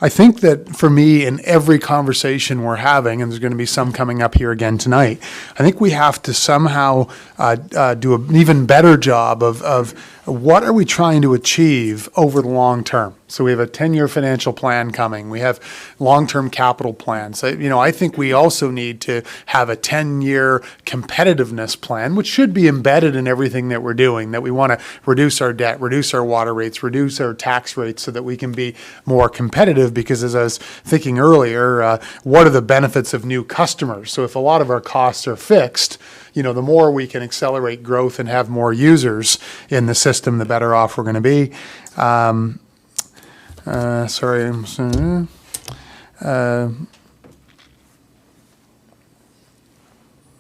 I think that for me, in every conversation we're having, and there's going to be some coming up here again tonight, I think we have to somehow do an even better job of what are we trying to achieve over the long term. So we have a 10-year financial plan coming. We have long-term capital plans. I think we also need to have a 10-year competitiveness plan, which should be embedded in everything that we're doing, that we want to reduce our debt, reduce our water rates, reduce our tax rates so that we can be more competitive. Because as I was thinking earlier, what are the benefits of new customers? So if a lot of our costs are fixed, the more we can accelerate growth and have more users in the system, the better off we're going to be.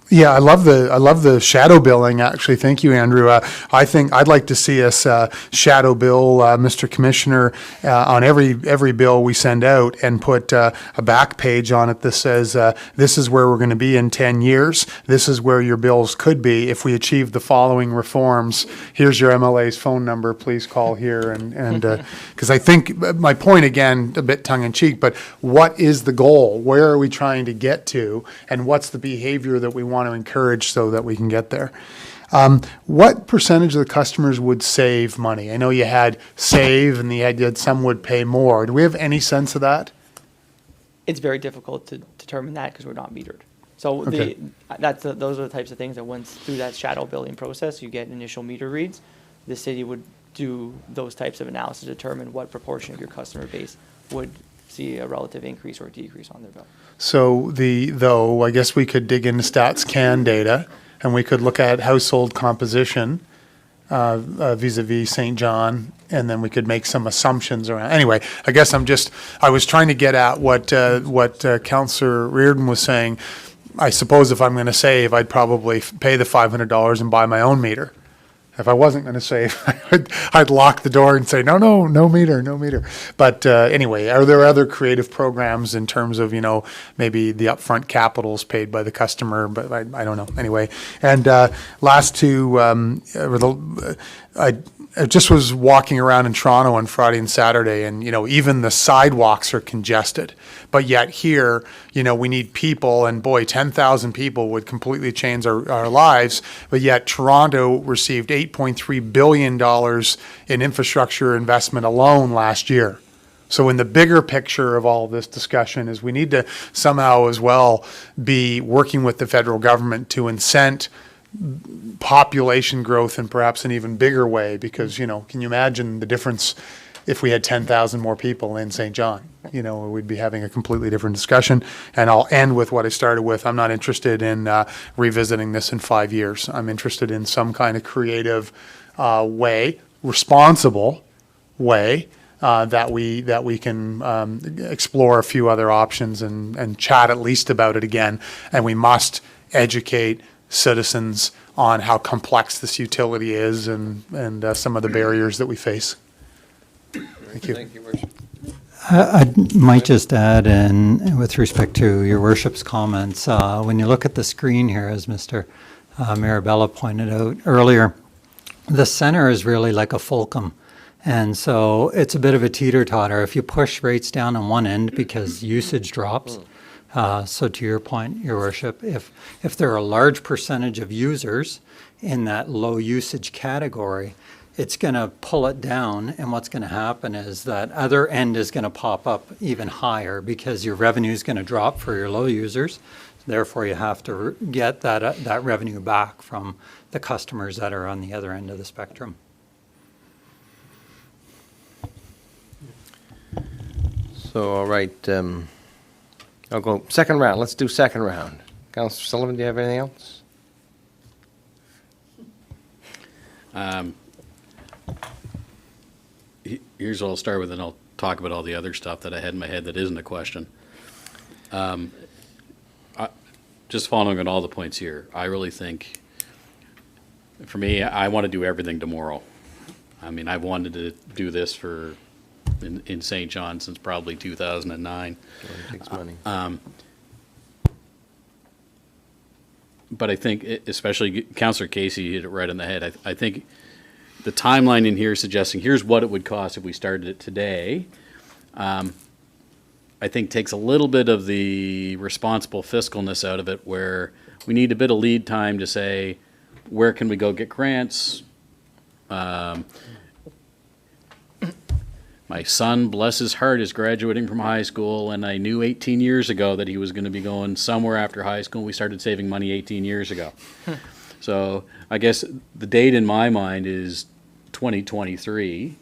Yeah, I love the shadow billing. Actually, thank you, Andrew. I think I'd like to see us shadow bill, Mr. Commissioner, on every bill we send out, and put a back page on it that says this is where we're going to be in 10 years. This is where your bills could be if we achieve the following reforms. Here's your MLA's phone number. Please call here, and because I think my point, again, a bit tongue in cheek, but what is the goal? Where are we trying to get to, and what's the behavior that we want to encourage so that we can get there? What percentage of the customers would save money? I know you had save and you had some would pay more. Do we have any sense of that? It's very difficult to determine that because we're not metered. So Okay. those are the types of things that once through that shadow billing process, you get initial meter reads. The city would do those types of analysis to determine what proportion of your customer base would see a relative increase or decrease on their bill. So I guess we could dig into StatsCan data, and we could look at household composition vis-a-vis Saint John, and then we could make some assumptions around. Anyway, I guess I was trying to get at what Councillor Reardon was saying. I suppose if I'm going to save, I'd probably pay the $500 and buy my own meter. If I wasn't going to say, I'd lock the door and say, no meter, no meter. But anyway, are there other creative programs in terms of, maybe the upfront capitals paid by the customer? But I don't know. Anyway, and last two, I just was walking around in Toronto on Friday and Saturday, and, even the sidewalks are congested. But yet here, we need people, and boy, 10,000 people would completely change our lives. But yet Toronto received $8.3 billion in infrastructure investment alone last year. So in the bigger picture of all this discussion is we need to somehow as well be working with the federal government to incent population growth in perhaps an even bigger way, because, can you imagine the difference if we had 10,000 more people in Saint John? We'd be having a completely different discussion. And I'll end with what I started with. I'm not interested in revisiting this in 5 years. I'm interested in some kind of creative way, responsible way, that we can explore a few other options and chat at least about it again. And we must educate citizens on how complex this utility is and some of the barriers that we face. Thank you. Thank you, Worship. I might just add in with respect to your worship's comments, when you look at the screen here, as Mr. Mirabella pointed out earlier, the center is really like a fulcrum. And so it's a bit of a teeter-totter. If you push rates down on one end because usage drops, so to your point, your worship, if there are a large percentage of users in that low usage category, it's going to pull it down, and what's going to happen is that other end is going to pop up even higher because your revenue is going to drop for your low users. Therefore, you have to get that revenue back from the customers that are on the other end of the spectrum. So, all right, I'll go second round. Let's do second round. Councillor Sullivan, do you have anything else? Here's what I'll start with, and I'll talk about all the other stuff that I had in my head that isn't a question. Just following on all the points here, I really think, for me, I want to do everything tomorrow. I mean, I've wanted to do this in Saint John since probably 2009. It takes money. But I think, especially Councillor Casey hit it right on the head. I think the timeline in here suggesting here's what it would cost if we started it today, I think takes a little bit of the responsible fiscalness out of it, where we need a bit of lead time to say, where can we go get grants? My son, bless his heart, is graduating from high school, and I knew 18 years ago that he was going to be going somewhere after high school. We started saving money 18 years ago. So I guess the date in my mind is 2023.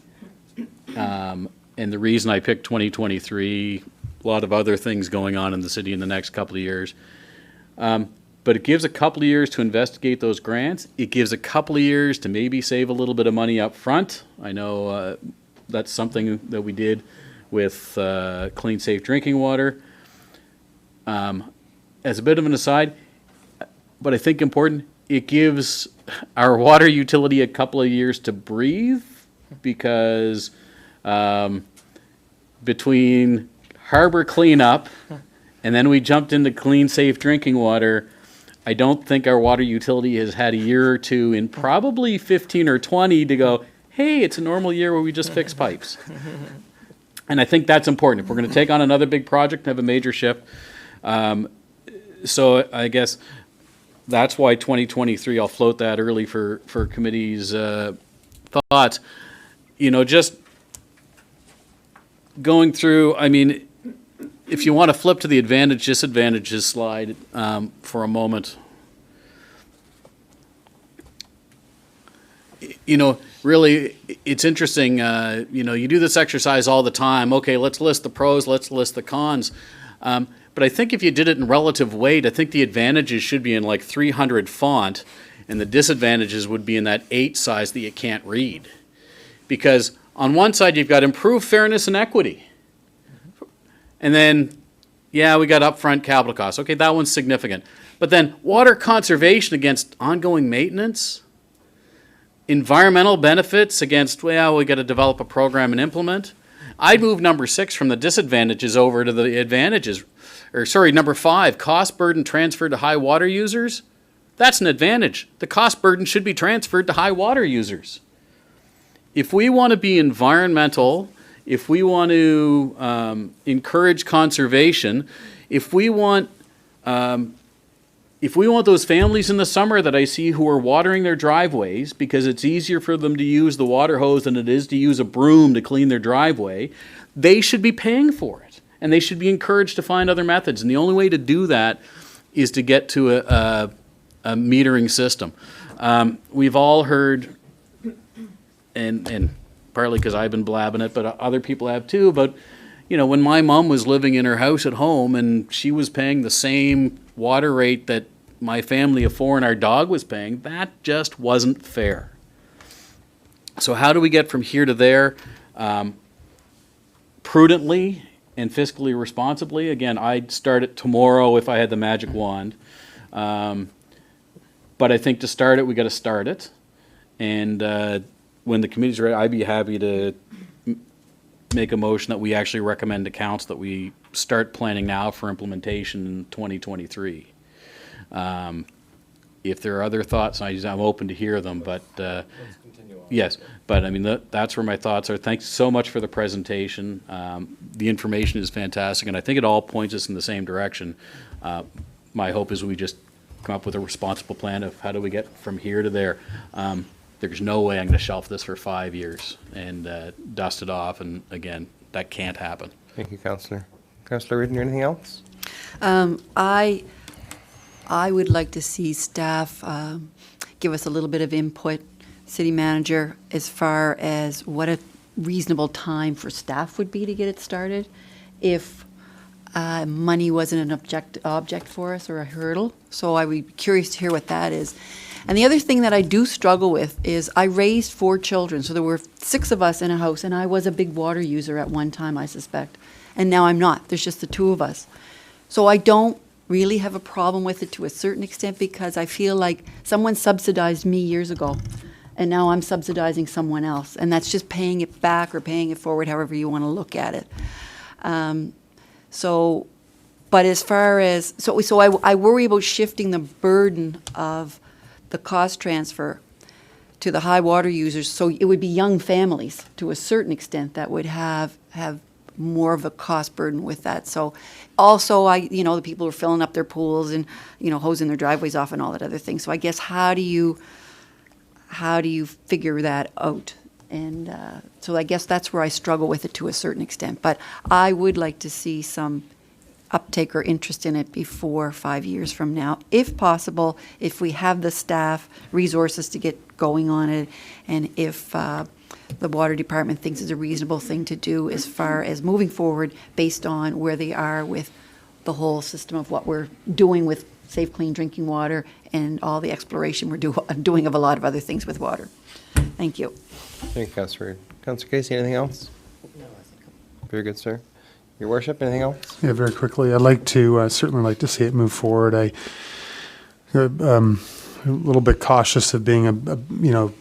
And the reason I picked 2023, a lot of other things going on in the city in the next couple of years. But it gives a couple of years to investigate those grants. It gives a couple of years to maybe save a little bit of money up front. I know that's something that we did with clean, safe drinking water. As a bit of an aside, but I think important, it gives our water utility a couple of years to breathe, because between harbor cleanup and then we jumped into clean, safe drinking water, I don't think our water utility has had a year or two in probably 15 or 20 to go, hey, it's a normal year where we just fix pipes. And I think that's important. If we're going to take on another big project and have a major shift. So I guess that's why 2023, I'll float that early for committee's thoughts. Just going through, I mean, if you want to flip to the advantage, disadvantages slide for a moment. Really, it's interesting, you do this exercise all the time. Okay, let's list the pros, let's list the cons. But I think if you did it in relative weight, I think the advantages should be in like 300 font, and the disadvantages would be in that 8 size that you can't read. Because on one side, you've got improved fairness and equity. And then, yeah, we got upfront capital costs. Okay, that one's significant. But then water conservation against ongoing maintenance. environmental benefits against, well, we got to develop a program and implement. I'd move number 6 from the disadvantages over to the advantages. Or sorry, number 5, cost burden transferred to high water users. That's an advantage. The cost burden should be transferred to high water users. If we want to be environmental, if we want to encourage conservation, if we want those families in the summer that I see who are watering their driveways because it's easier for them to use the water hose than it is to use a broom to clean their driveway, they should be paying for it. And they should be encouraged to find other methods. And the only way to do that is to get to a metering system. We've all heard, and partly because I've been blabbing it, but other people have too, but when my mom was living in her house at home and she was paying the same water rate that my family of 4 and our dog was paying, that just wasn't fair. So how do we get from here to there? Prudently and fiscally responsibly. Again, I'd start it tomorrow if I had the magic wand. But I think to start it, we got to start it. And when the committee's ready, I'd be happy to make a motion that we actually recommend to council that we start planning now for implementation in 2023. If there are other thoughts, I'm open to hear them, but yes, but I mean, that's where my thoughts are. Thanks so much for the presentation. The information is fantastic, and I think it all points us in the same direction. My hope is we just come up with a responsible plan of how do we get from here to there. There's no way I'm going to shelf this for 5 years and dust it off, and again, that can't happen. Thank you, Councillor. Councillor Reardon, anything else? I would like to see staff give us a little bit of input, city manager, as far as what a reasonable time for staff would be to get it started if money wasn't an object for us or a hurdle. So I would be curious to hear what that is. And the other thing that I do struggle with is I raised 4 children. So there were 6 of us in a house, and I was a big water user at one time, I suspect. And now I'm not. There's just the 2 of us. So I don't really have a problem with it to a certain extent because I feel like someone subsidized me years ago, and now I'm subsidizing someone else. And that's just paying it back or paying it forward, however you want to look at it. But as far as, so I worry about shifting the burden of the cost transfer to the high water users. So it would be young families to a certain extent that would have more of a cost burden with that. So also, the people who are filling up their pools and, hosing their driveways off and all that other thing. So I guess how do you figure that out? And so I guess that's where I struggle with it to a certain extent. But I would like to see some uptake or interest in it before 5 years from now, if possible, if we have the staff resources to get going on it, and if the water department thinks it's a reasonable thing to do as far as moving forward based on where they are with the whole system of what we're doing with safe, clean drinking water and all the exploration we're doing of a lot of other things with water. Thank you. Thank you, Councillor Reardon. Councillor Casey, anything else? No, I think very good, sir. Your worship, anything else? Yeah, very quickly. I'd like to certainly like to see it move forward. A little bit cautious of being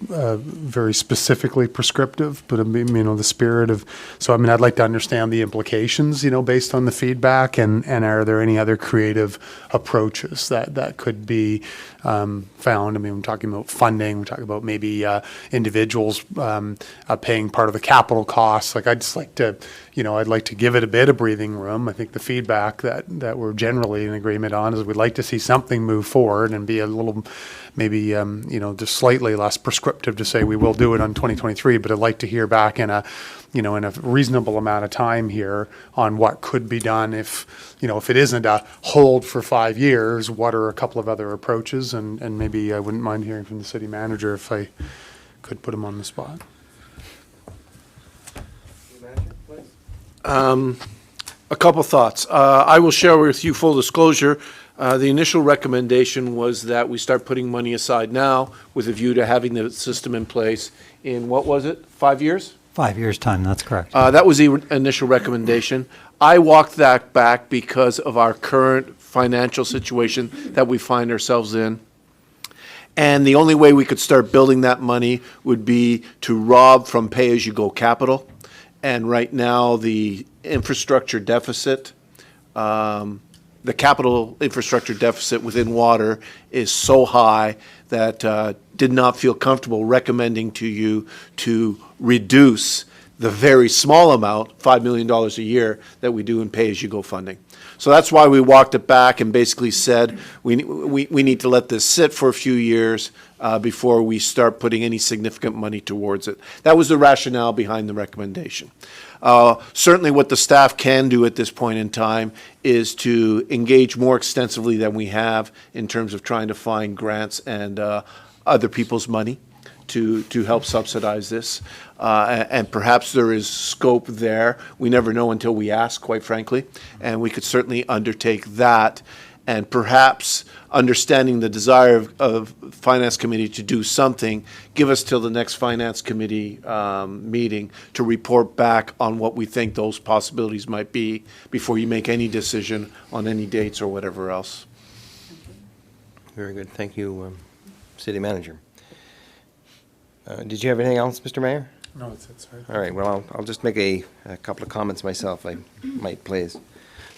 very specifically prescriptive, but the spirit of. So I'd like to understand the implications, based on the feedback, and are there any other creative approaches that could be found? I'm talking about funding. We're talking about maybe individuals paying part of the capital costs. I'd just like to, I'd like to give it a bit of breathing room. I think the feedback that we're generally in agreement on is we'd like to see something move forward and be a little, maybe, just slightly less prescriptive to say we will do it on 2023, but I'd like to hear back in a reasonable amount of time here on what could be done if it isn't a hold for 5 years, what are a couple of other approaches, and maybe I wouldn't mind hearing from the city manager if I could put him on the spot. A couple thoughts. I will share with you full disclosure. The initial recommendation was that we start putting money aside now with a view to having the system in place in, 5 years? 5 years' time, that's correct. That was the initial recommendation. I walked that back because of our current financial situation that we find ourselves in. And the only way we could start building that money would be to rob from pay-as-you-go capital. And right now, the infrastructure deficit, the capital infrastructure deficit within water is so high that did not feel comfortable recommending to you to reduce the very small amount, $5 million a year, that we do in pay-as-you-go funding. So that's why we walked it back and basically said we need to let this sit for a few years before we start putting any significant money towards it. That was the rationale behind the recommendation. Certainly what the staff can do at this point in time is to engage more extensively than we have in terms of trying to find grants and other people's money to help subsidize this. And perhaps there is scope there. We never know until we ask, quite frankly. And we could certainly undertake that. And perhaps understanding the desire of Finance Committee to do something, give us till the next Finance Committee meeting to report back on what we think those possibilities might be before you make any decision on any dates or whatever else. Very good. Thank you, City Manager. Did you have anything else, Mr. Mayor? No, that's it, sorry. All right, well, I'll just make a couple of comments myself, I might, please.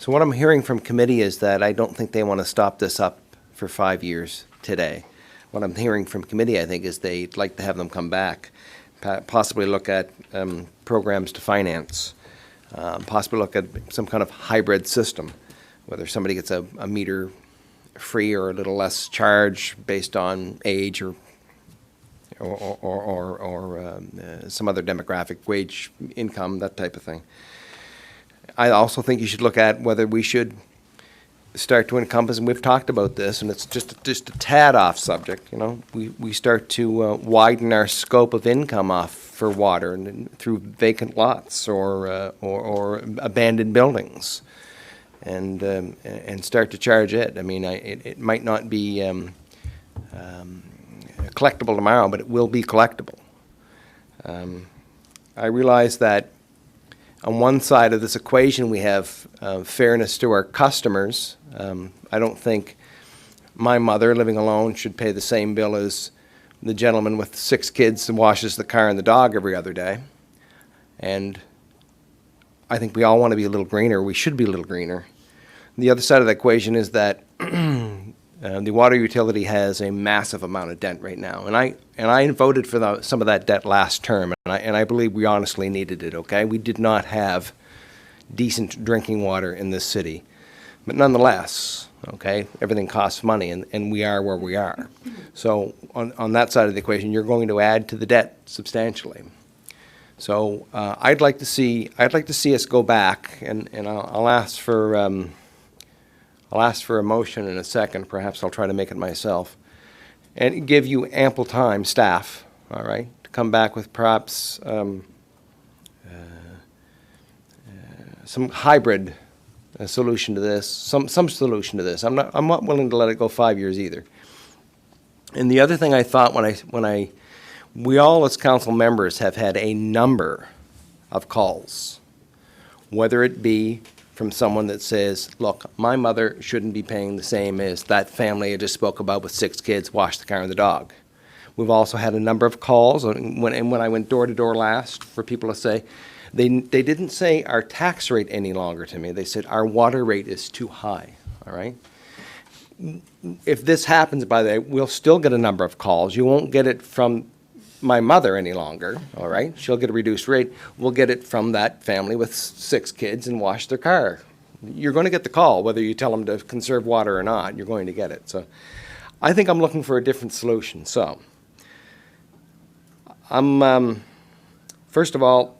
So what I'm hearing from committee is that I don't think they want to stop this up for 5 years today. What I'm hearing from committee, I think, is they'd like to have them come back, possibly look at programs to finance, possibly look at some kind of hybrid system, whether somebody gets a meter free or a little less charge based on age or some other demographic, wage, income, that type of thing. I also think you should look at whether we should start to encompass, and we've talked about this, and it's just a tad off subject, you know, we start to widen our scope of income off for water and through vacant lots or abandoned buildings, and start to charge it. I mean, it might not be collectible tomorrow, but it will be collectible. I realize that on one side of this equation we have fairness to our customers. I don't think my mother living alone should pay the same bill as the gentleman with 6 kids and washes the car and the dog every other day. And I think we all want to be a little greener. We should be a little greener. The other side of the equation is that the water utility has a massive amount of debt right now, and I voted for some of that debt last term, and I believe we honestly needed it. Okay, we did not have decent drinking water in this city, but nonetheless, okay, everything costs money, and we are where we are. So on that side of the equation, you're going to add to the debt substantially. So I'd like to see us go back, and I'll ask for. I'll ask for a motion in a second. Perhaps I'll try to make it myself. And give you ample time, staff, all right, to come back with perhaps some hybrid solution to this, some solution to this. I'm not willing to let it go 5 years either. And the other thing I thought we all as council members have had a number of calls, whether it be from someone that says, look, my mother shouldn't be paying the same as that family I just spoke about with 6 kids, wash the car and the dog. We've also had a number of calls, and when I went door to door last, for people to say, they didn't say our tax rate any longer to me. They said our water rate is too high, all right? If this happens, by the way, we'll still get a number of calls. You won't get it from my mother any longer, all right? She'll get a reduced rate. We'll get it from that family with 6 kids and wash their car. You're going to get the call, whether you tell them to conserve water or not, you're going to get it. So I think I'm looking for a different solution. So I'm, first of all,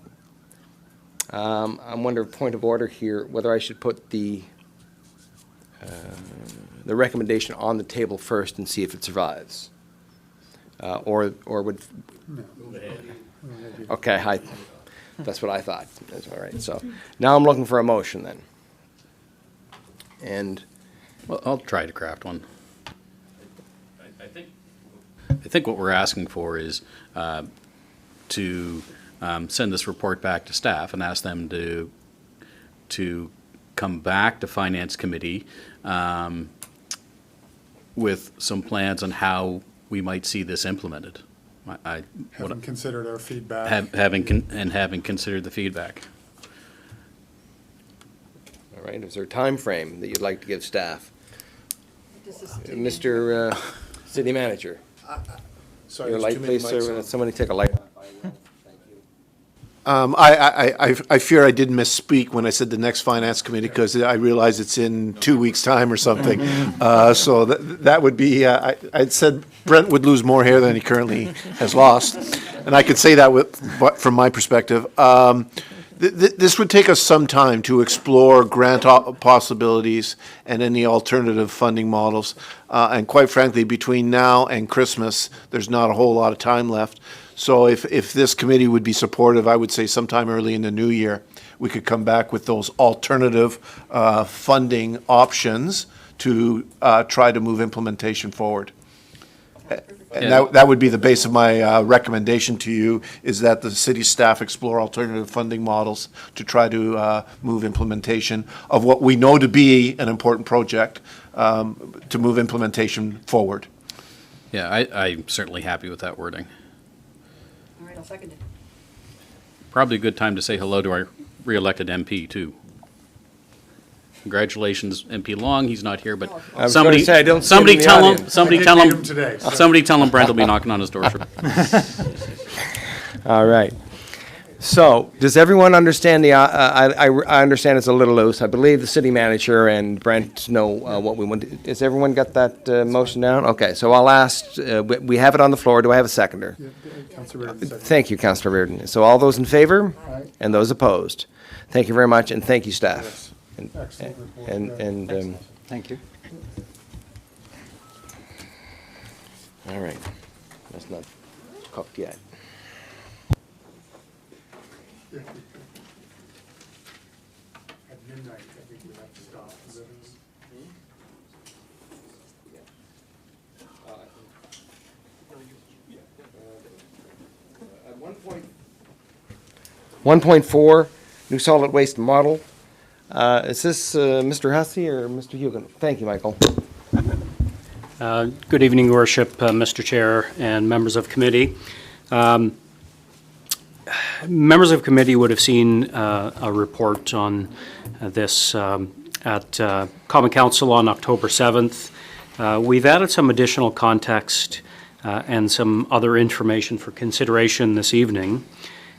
I'm under point of order here, whether I should put the recommendation on the table first and see if it survives. Or would... Okay, that's what I thought. That's all right. So now I'm looking for a motion then. And Well, I'll try to craft one. I think what we're asking for is to send this report back to staff and ask them to come back to Finance Committee with some plans on how we might see this implemented. Haven't considered our feedback. Having considered the feedback. All right, is there a time frame that you'd like to give staff? Mr. City Manager, Sorry, your there's light, too many please, mics sir. on. Somebody take a light. I fear I did misspeak when I said the next finance committee, because I realize it's in 2 weeks' time or something. So that would be, I'd said Brent would lose more hair than he currently has lost. And I could say that from my perspective. This would take us some time to explore grant possibilities and any alternative funding models. And quite frankly, between now and Christmas, there's not a whole lot of time left. So if this committee would be supportive, I would say sometime early in the new year, we could come back with those alternative funding options to try to move implementation forward. And that would be the base of my recommendation to you, is that the city staff explore alternative funding models to try to move implementation of what we know to be an important project, to move implementation forward. Yeah, I'm certainly happy with that wording. All right, I'll second it. Probably a good time to say hello to our re-elected MP, too. Congratulations, MP Long, he's not here, but I was somebody, gonna say, I don't see him somebody in the tell him, audience. somebody I did tell meet him, him today, so- somebody tell him Brent will be knocking on his door. All right. So, does everyone understand I understand it's a little loose. I believe the city manager and Brent know what we want. Has everyone got that motion down? Okay, so I'll ask, we have it on the floor. Do I have a seconder? Councillor Reardon, second. Thank you, Councillor Reardon. So all those in favor? And those opposed? Thank you very much, and thank you, staff. Excellent report. And Thank you. all right, that's not cooked yet. At midnight, I think we have to stop. At 1.4, new solid waste model. Is this Mr. Hussey or Mr. Hugan? Thank you, Michael. Good evening, Your Worship, Mr. Chair, and members of committee. Members of committee would have seen a report on this at Common Council on October 7th. We've added some additional context and some other information for consideration this evening.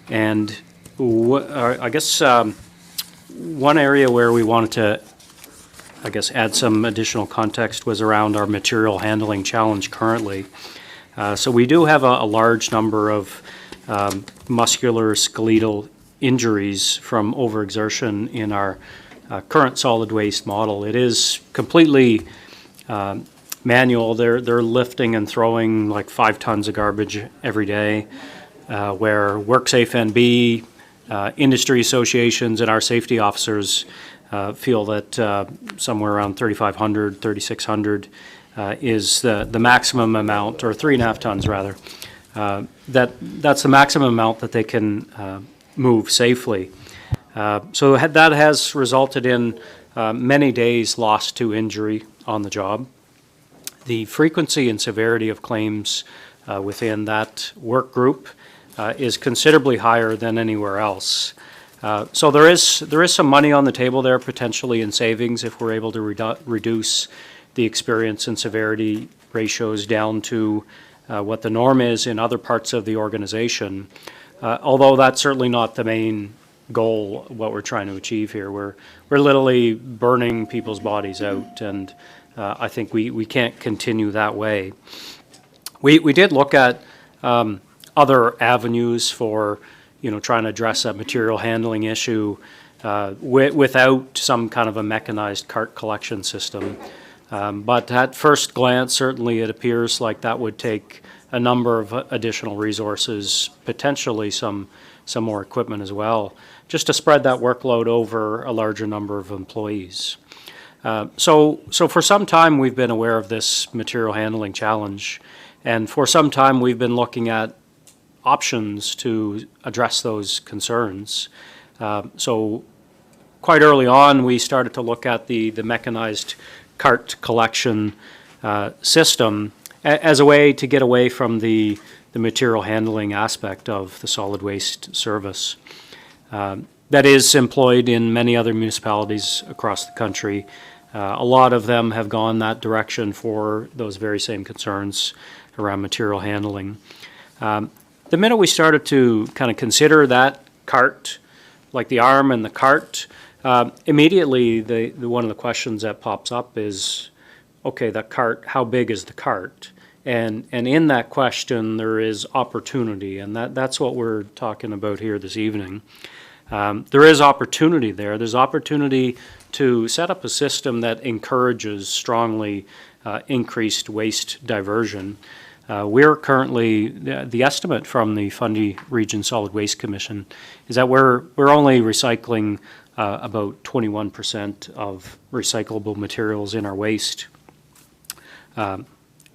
And I guess one area where we wanted to, add some additional context was around our material handling challenge currently. So we do have a large number of musculoskeletal injuries from overexertion in our current solid waste model. It is completely manual. They're lifting and throwing like 5 tons of garbage every day, where WorkSafe NB, industry associations, and our safety officers feel that somewhere around 3,500, 3,600 is the maximum amount, or 3.5 tons rather. That's the maximum amount that they can move safely. So that has resulted in many days lost to injury on the job. The frequency and severity of claims within that work group is considerably higher than anywhere else. So there is some money on the table there potentially in savings if we're able to reduce the experience and severity ratios down to what the norm is in other parts of the organization. Although that's certainly not the main goal, what we're trying to achieve here. We're literally burning people's bodies out, and I think we can't continue that way. We did look at other avenues for trying to address that material handling issue without some kind of a mechanized cart collection system. But at first glance, certainly it appears like that would take a number of additional resources, potentially some more equipment as well, just to spread that workload over a larger number of employees. So for some time we've been aware of this material handling challenge, and for some time we've been looking at options to address those concerns. So quite early on we started to look at the mechanized cart collection system, as a way to get away from the material handling aspect of the solid waste service. That is employed in many other municipalities across the country. A lot of them have gone that direction for those very same concerns around material handling. The minute we started to kind of consider that cart, like the arm and the cart, immediately one of the questions that pops up is, okay, that cart, how big is the cart? And in that question, there is opportunity, and that's what we're talking about here this evening. There is opportunity there. There's opportunity to set up a system that encourages strongly increased waste diversion. We're currently, the estimate from the Fundy Region Solid Waste Commission is that we're only recycling about 21% of recyclable materials in our waste.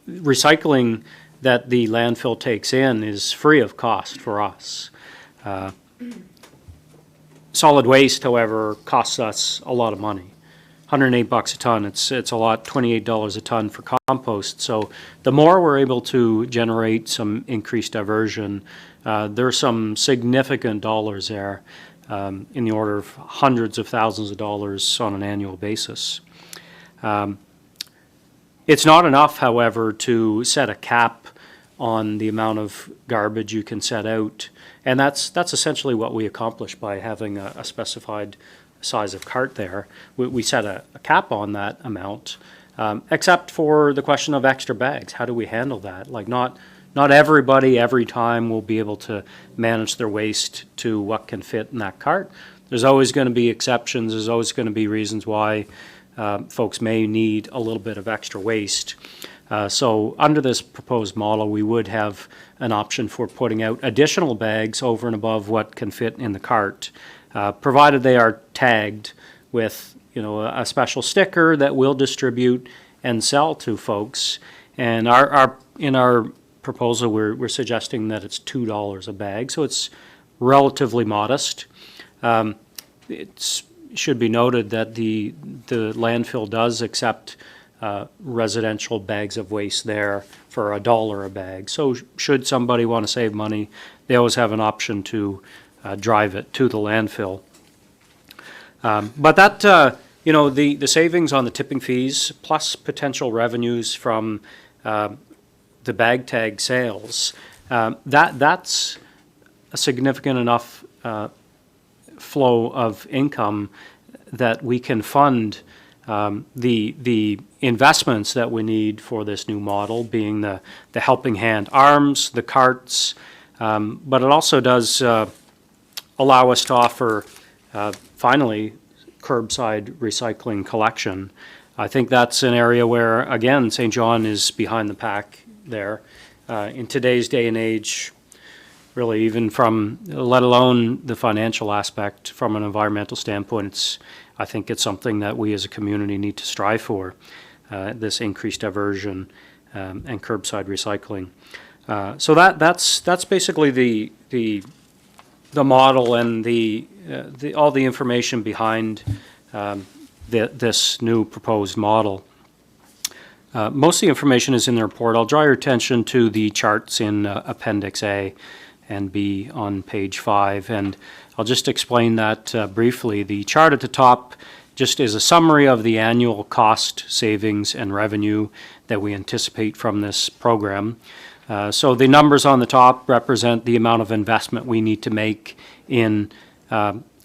Recycling that the landfill takes in is free of cost for us. Solid waste, however, costs us a lot of money. $108 a ton, it's a lot, $28 a ton for compost. So the more we're able to generate some increased diversion, there's some significant dollars there, in the order of hundreds of thousands of dollars on an annual basis. It's not enough, however, to set a cap on the amount of garbage you can set out, and that's essentially what we accomplish by having a specified size of cart there. We set a cap on that amount, except for the question of extra bags. How do we handle that? Like not everybody every time will be able to manage their waste to what can fit in that cart. There's always going to be exceptions. There's always going to be reasons why folks may need a little bit of extra waste. So under this proposed model, we would have an option for putting out additional bags over and above what can fit in the cart, provided they are tagged with, a special sticker that we'll distribute and sell to folks. And in our proposal, we're suggesting that it's $2 a bag, so it's relatively modest. It should be noted that the landfill does accept residential bags of waste there for $1 a bag. So should somebody want to save money, they always have an option to drive it to the landfill. But that, the savings on the tipping fees plus potential revenues from the bag tag sales, that's a significant enough flow of income that we can fund the investments that we need for this new model, being the helping hand arms, the carts, but it also does allow us to offer, finally, curbside recycling collection. I think that's an area where, again, Saint John is behind the pack there. In today's day and age, really, even let alone the financial aspect, from an environmental standpoint, I think it's something that we as a community need to strive for, this increased diversion and curbside recycling. So that's basically the model and all the information behind this new proposed model. Most of the information is in the report. I'll draw your attention to the charts in Appendix A and B on page 5, and I'll just explain that briefly. The chart at the top just is a summary of the annual cost, savings, and revenue that we anticipate from this program. So the numbers on the top represent the amount of investment we need to make in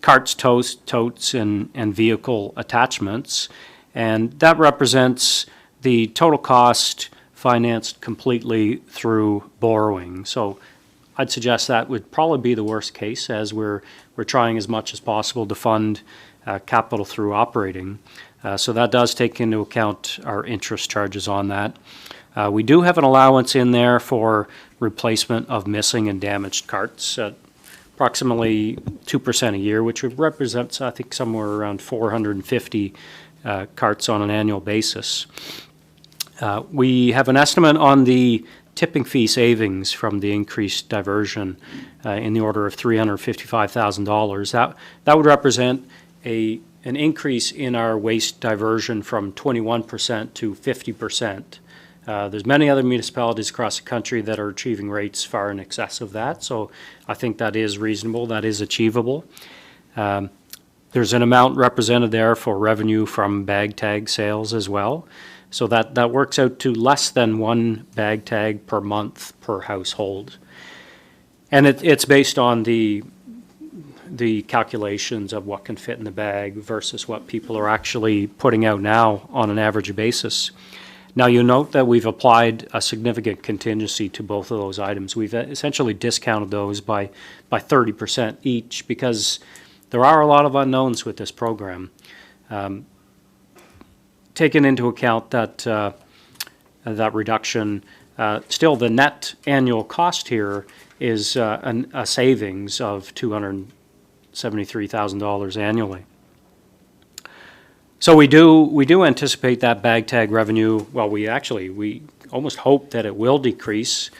carts, totes, and vehicle attachments, and that represents the total cost financed completely through borrowing. So I'd suggest that would probably be the worst case, as we're trying as much as possible to fund capital through operating. So that does take into account our interest charges on that. We do have an allowance in there for replacement of missing and damaged carts at approximately 2% a year, which represents, I think, somewhere around 450 carts on an annual basis. We have an estimate on the tipping fee savings from the increased diversion in the order of $355,000. That would represent an increase in our waste diversion from 21% to 50%. There's many other municipalities across the country that are achieving rates far in excess of that, so I think that is reasonable, that is achievable. There's an amount represented there for revenue from bag tag sales as well. So that works out to less than one bag tag per month per household. And it's based on the calculations of what can fit in the bag versus what people are actually putting out now on an average basis. Now, you'll note that we've applied a significant contingency to both of those items. We've essentially discounted those by 30% each because there are a lot of unknowns with this program. Taking into account that reduction, still the net annual cost here is a savings of $273,000 annually. So we do anticipate that bag tag revenue. Well, we almost hope that it will decrease.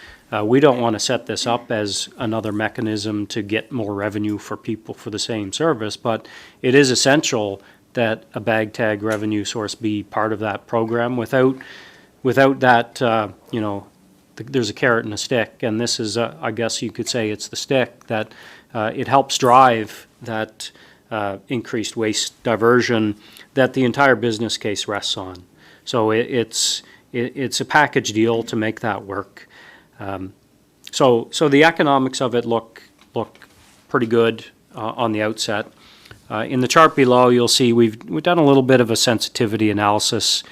We don't want to set this up as another mechanism to get more revenue for people for the same service, but it is essential that a bag tag revenue source be part of that program. Without that, there's a carrot and a stick, and this is, I guess you could say it's the stick, that it helps drive that increased waste diversion that the entire business case rests on. So it's a package deal to make that work. So the economics of it look pretty good on the outset. In the chart below, you'll see we've done a little bit of a sensitivity analysis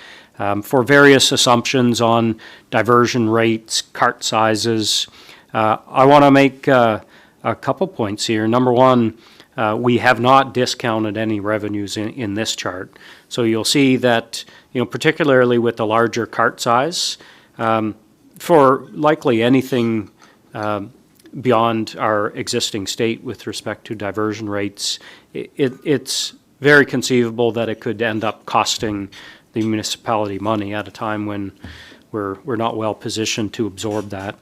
for various assumptions on diversion rates, cart sizes. I want to make a couple points here. Number one, we have not discounted any revenues in this chart. So you'll see that, particularly with the larger cart size, for likely anything beyond our existing state with respect to diversion rates, it's very conceivable that it could end up costing the municipality money at a time when we're not well positioned to absorb that.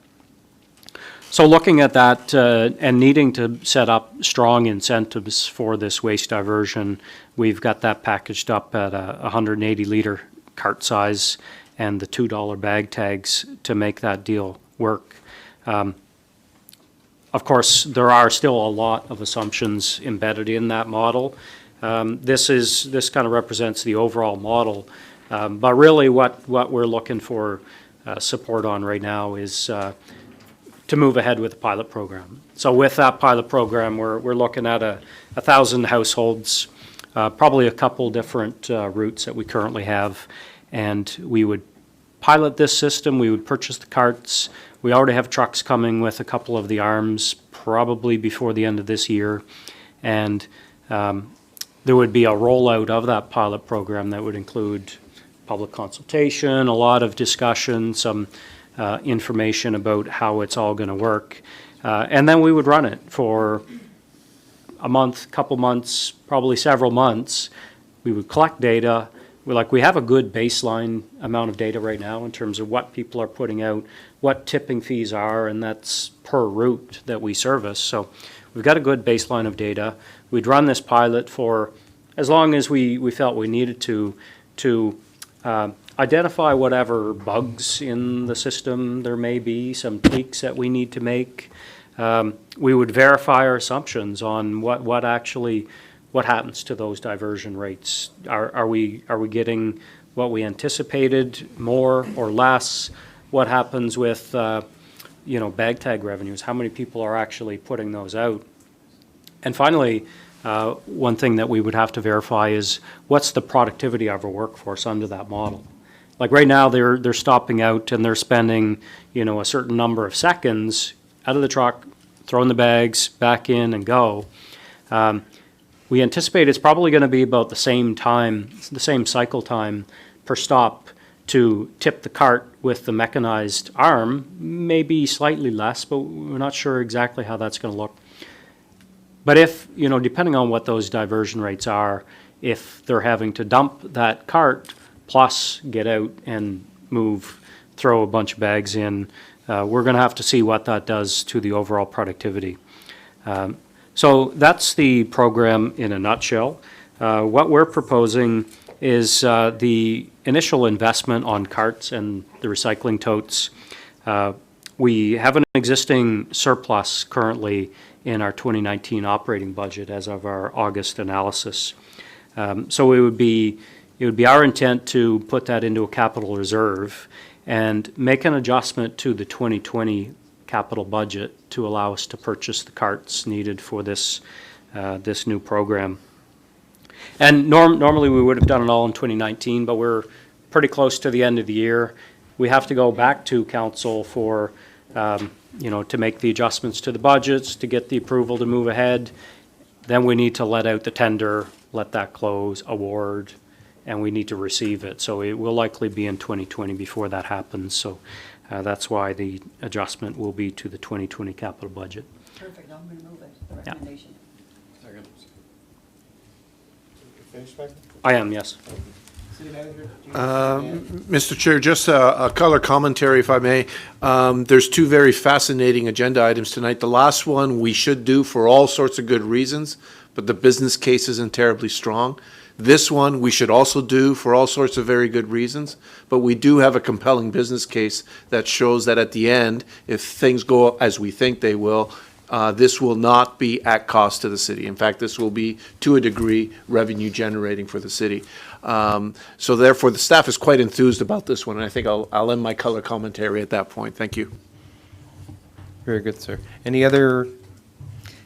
So looking at that and needing to set up strong incentives for this waste diversion, we've got that packaged up at a 180-liter cart size and the $2 bag tags to make that deal work. Of course, there are still a lot of assumptions embedded in that model. This kind of represents the overall model, but really what we're looking for support on right now is to move ahead with the pilot program. So with that pilot program, we're looking at 1,000 households, probably a couple different routes that we currently have, and we would pilot this system. We would purchase the carts. We already have trucks coming with a couple of the arms, probably before the end of this year, and there would be a rollout of that pilot program that would include public consultation, a lot of discussion, some information about how it's all going to work. And then we would run it for a month, couple months, probably several months. We would collect data. We have a good baseline amount of data right now in terms of what people are putting out, what tipping fees are, and that's per route that we service. So we've got a good baseline of data. We'd run this pilot for as long as we felt we needed to identify whatever bugs in the system there may be, some tweaks that we need to make. We would verify our assumptions on what happens to those diversion rates. Are we getting what we anticipated, more or less? What happens with bag tag revenues? How many people are actually putting those out? And finally, one thing that we would have to verify is what's the productivity of our workforce under that model. Like right now, they're stopping out and they're spending, a certain number of seconds out of the truck, throwing the bags back in and go. We anticipate it's probably going to be about the same cycle time per stop to tip the cart with the mechanized arm, maybe slightly less, but we're not sure exactly how that's going to look. But if, depending on what those diversion rates are, if they're having to dump that cart plus get out and throw a bunch of bags in, we're going to have to see what that does to the overall productivity. So that's the program in a nutshell. What we're proposing is the initial investment on carts and the recycling totes. We have an existing surplus currently in our 2019 operating budget as of our August analysis. So it would be our intent to put that into a capital reserve and make an adjustment to the 2020 capital budget to allow us to purchase the carts needed for this new program. And normally we would have done it all in 2019, but we're pretty close to the end of the year. We have to go back to council for, to make the adjustments to the budgets, to get the approval to move ahead. Then we need to let out the tender, let that close, award, and we need to receive it. So it will likely be in 2020 before that happens. So that's why the adjustment will be to the 2020 capital budget. Perfect, I'm going to move it, the Yeah. recommendation. I am, yes. Mr. Chair, just a color commentary, if I may. There's two very fascinating agenda items tonight. The last one we should do for all sorts of good reasons, but the business case isn't terribly strong. This one we should also do for all sorts of very good reasons, but we do have a compelling business case that shows that at the end, if things go as we think they will, this will not be at cost to the city. In fact, this will be, to a degree, revenue generating for the city. So therefore, the staff is quite enthused about this one, and I think I'll end my color commentary at that point. Thank you. Very good, sir. Any other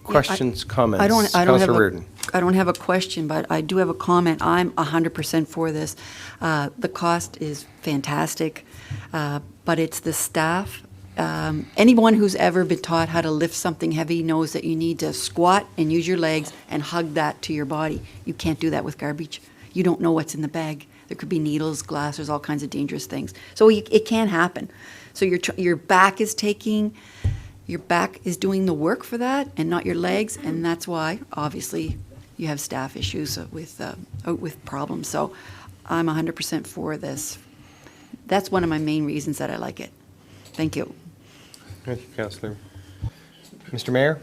questions, comments? I don't have Councillor Reardon. I don't have a question, but I do have a comment. I'm 100% for this. The cost is fantastic, but it's the staff. Anyone who's ever been taught how to lift something heavy knows that you need to squat and use your legs and hug that to your body. You can't do that with garbage. You don't know what's in the bag. There could be needles, glass, there's all kinds of dangerous things. So it can happen. So your back is doing the work for that and not your legs, and that's why, obviously, you have staff issues with problems. So I'm 100% for this. That's one of my main reasons that I like it. Thank you. Thank you, Councillor. Mr. Mayor?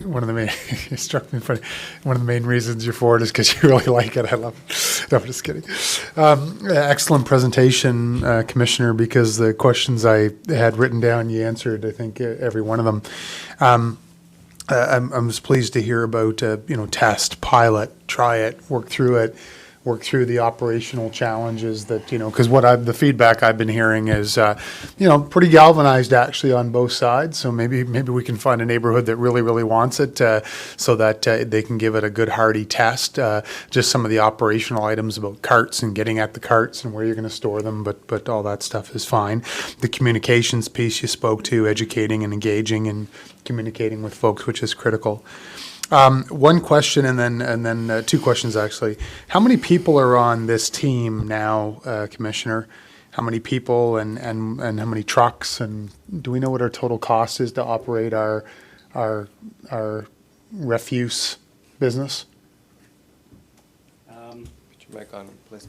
One of the main, it struck me funny, one of the main reasons you're for it is because you really like it. I love it. No, I'm just kidding. Excellent presentation, Commissioner, because the questions I had written down, you answered, I think, every one of them. I'm just pleased to hear about, test, pilot, try it, work through the operational challenges that, because the feedback I've been hearing is, pretty galvanized actually on both sides. So maybe we can find a neighborhood that really, really wants it so that they can give it a good hearty test. Just some of the operational items about carts and getting at the carts and where you're going to store them, but all that stuff is fine. The communications piece you spoke to, educating and engaging and communicating with folks, which is critical. One question and then two questions, actually. How many people are on this team now, Commissioner? How many people and how many trucks? And do we know what our total cost is to operate our refuse business? Put your mic on, please.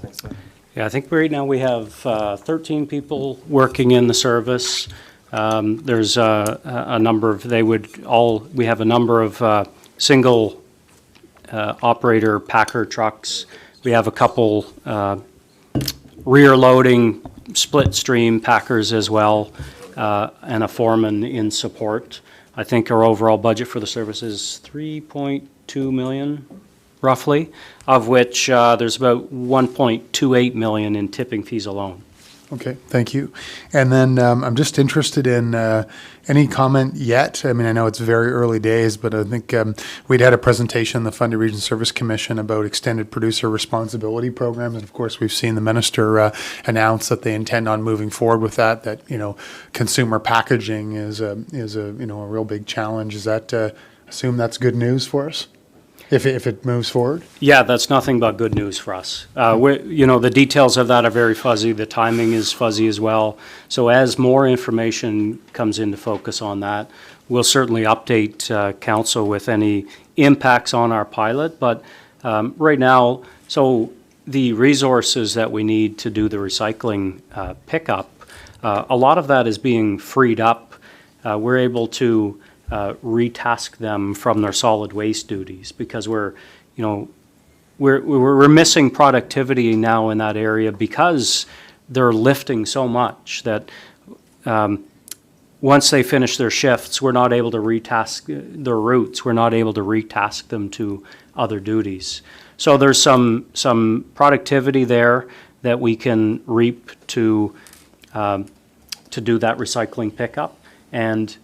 Thanks, sir. Yeah, I think right now we have 13 people working in the service. There's a number of, we have a number of single operator packer trucks. We have a couple rear loading split stream packers as well, and a foreman in support. I think our overall budget for the service is $3.2 million, roughly, of which there's about $1.28 million in tipping fees alone. Okay, thank you. And then I'm just interested in any comment yet. I mean, I know it's very early days, but I think we'd had a presentation in the Fundy Region Service Commission about extended producer responsibility programs. And of course, we've seen the minister announce that they intend on moving forward with that, consumer packaging is a real big challenge. Is that, assume that's good news for us? If it moves forward? Yeah, that's nothing but good news for us. The details of that are very fuzzy. The timing is fuzzy as well. So as more information comes into focus on that, we'll certainly update council with any impacts on our pilot. But right now, so the resources that we need to do the recycling pickup, a lot of that is being freed up. We're able to we retask them from their solid waste duties because we're we're missing productivity now in that area because they're lifting so much that once they finish their shifts, we're not able to retask their routes. We're not able to retask them to other duties. So there's some productivity there that we can reap to do that recycling pickup. And,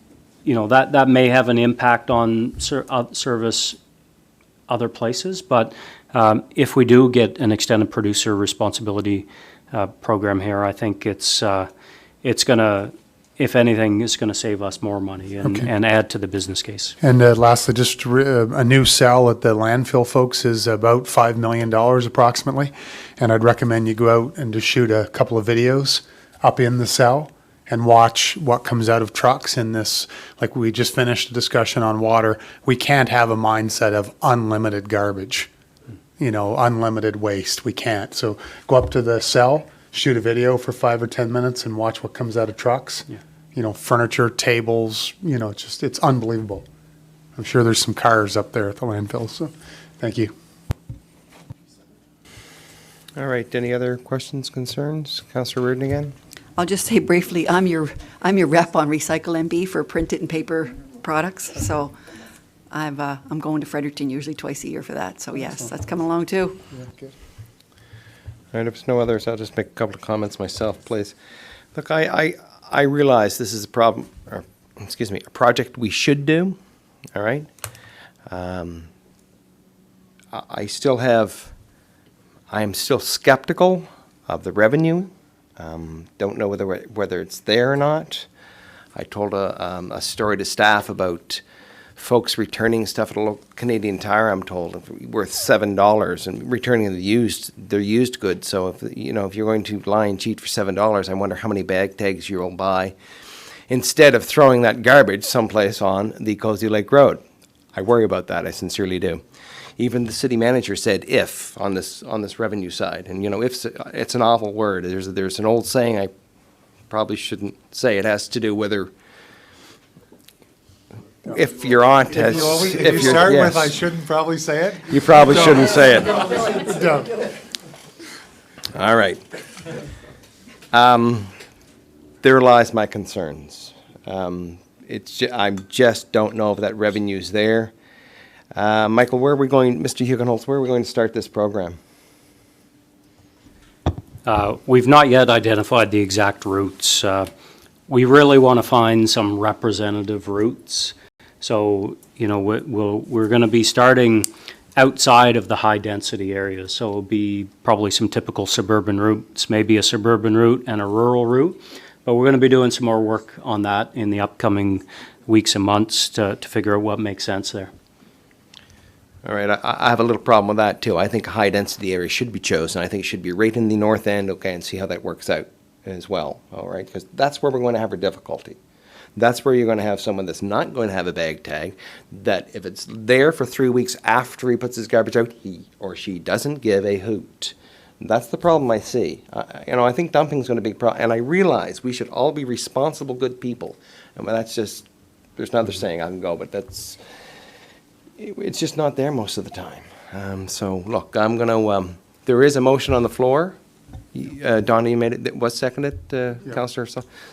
you know, that may have an impact on service other places, but if we do get an extended producer responsibility program here, I think it's going to, if anything, is going to save us more money and add to the business case. And lastly, just a new cell at the landfill, folks, is about $5 million approximately. And I'd recommend you go out and just shoot a couple of videos up in the cell and watch what comes out of trucks in this. Like we just finished a discussion on water. We can't have a mindset of unlimited garbage, you know, unlimited waste. We can't. So go up to the cell, shoot a video for 5 or 10 minutes and watch what comes out of trucks. Yeah. You know, furniture, tables, you know, it's unbelievable. I'm sure there's some cars up there at the landfill, so thank you. All right, any other questions, concerns? Councillor Reardon again? I'll just say briefly, I'm your rep on Recycle MB for printed and paper products. So I'm going to Fredericton usually twice a year for that. So yes, that's coming along too. Yeah, good. All right, if there's no others, I'll just make a couple of comments myself, please. Look, I realize this is a problem, or excuse me, a project we should do, all right? I am still skeptical of the revenue. Don't know whether it's there or not. I told a story to staff about folks returning stuff at a local Canadian Tire, I'm told, worth $7 and returning their used goods. So if you're going to lie and cheat for $7, I wonder how many bag tags you'll buy instead of throwing that garbage someplace on the Cozy Lake Road. I worry about that. I sincerely do. Even the city manager said "if" on this revenue side, and if it's an awful word. There's an old saying I probably shouldn't say. It has to do whether. If your aunt has, If you start with, I shouldn't probably say it. You probably shouldn't say it. Don't. All right. There lies my concerns. I just don't know if that revenue's there. Michael, where are we going, Mr. Hugenholtz, where are we going to start this program? We've not yet identified the exact routes. We really want to find some representative routes. So, we're going to be starting outside of the high-density areas. So it'll be probably some typical suburban routes, maybe a suburban route and a rural route. But we're going to be doing some more work on that in the upcoming weeks and months to figure out what makes sense there. All right, I have a little problem with that, too. I think a high-density area should be chosen. I think it should be right in the north end, and see how that works out as well, all right? Because that's where we're going to have our difficulty. That's where you're going to have someone that's not going to have a bag tag, that if it's there for 3 weeks after he puts his garbage out, he or she doesn't give a hoot. That's the problem I see. I think dumping is going to be a problem, and I realize we should all be responsible, good people. And that's just, there's another saying I can go, but it's just not there most of the time. So, look, I'm going to, there is a motion on the floor. Donna, you made it, was seconded, Yeah. Councillor?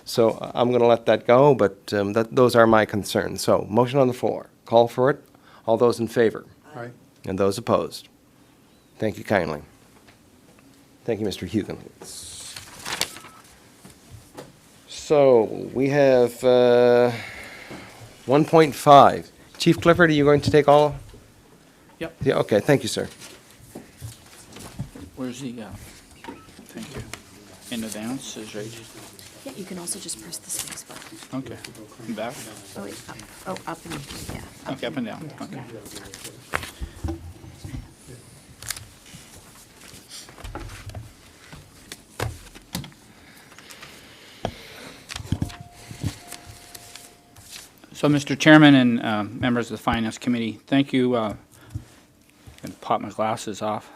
So I'm going to let that go, but those are my concerns. So, motion on the floor. Call for it. All those in favor? Aye. And those opposed? Thank you kindly. Thank you, Mr. Hugen. So, we have 1.5. Chief Clifford, are you going to take all? Yep. Yeah, okay, thank you, sir. Where's the, thank you. In advance is right. Yeah, you can also just press the space button. Okay. Back? Oh, wait, up. Oh, up and, yeah. Okay, up and down. Okay. So, Mr. Chairman and members of the Finance Committee, thank you. I'm going to pop my glasses off.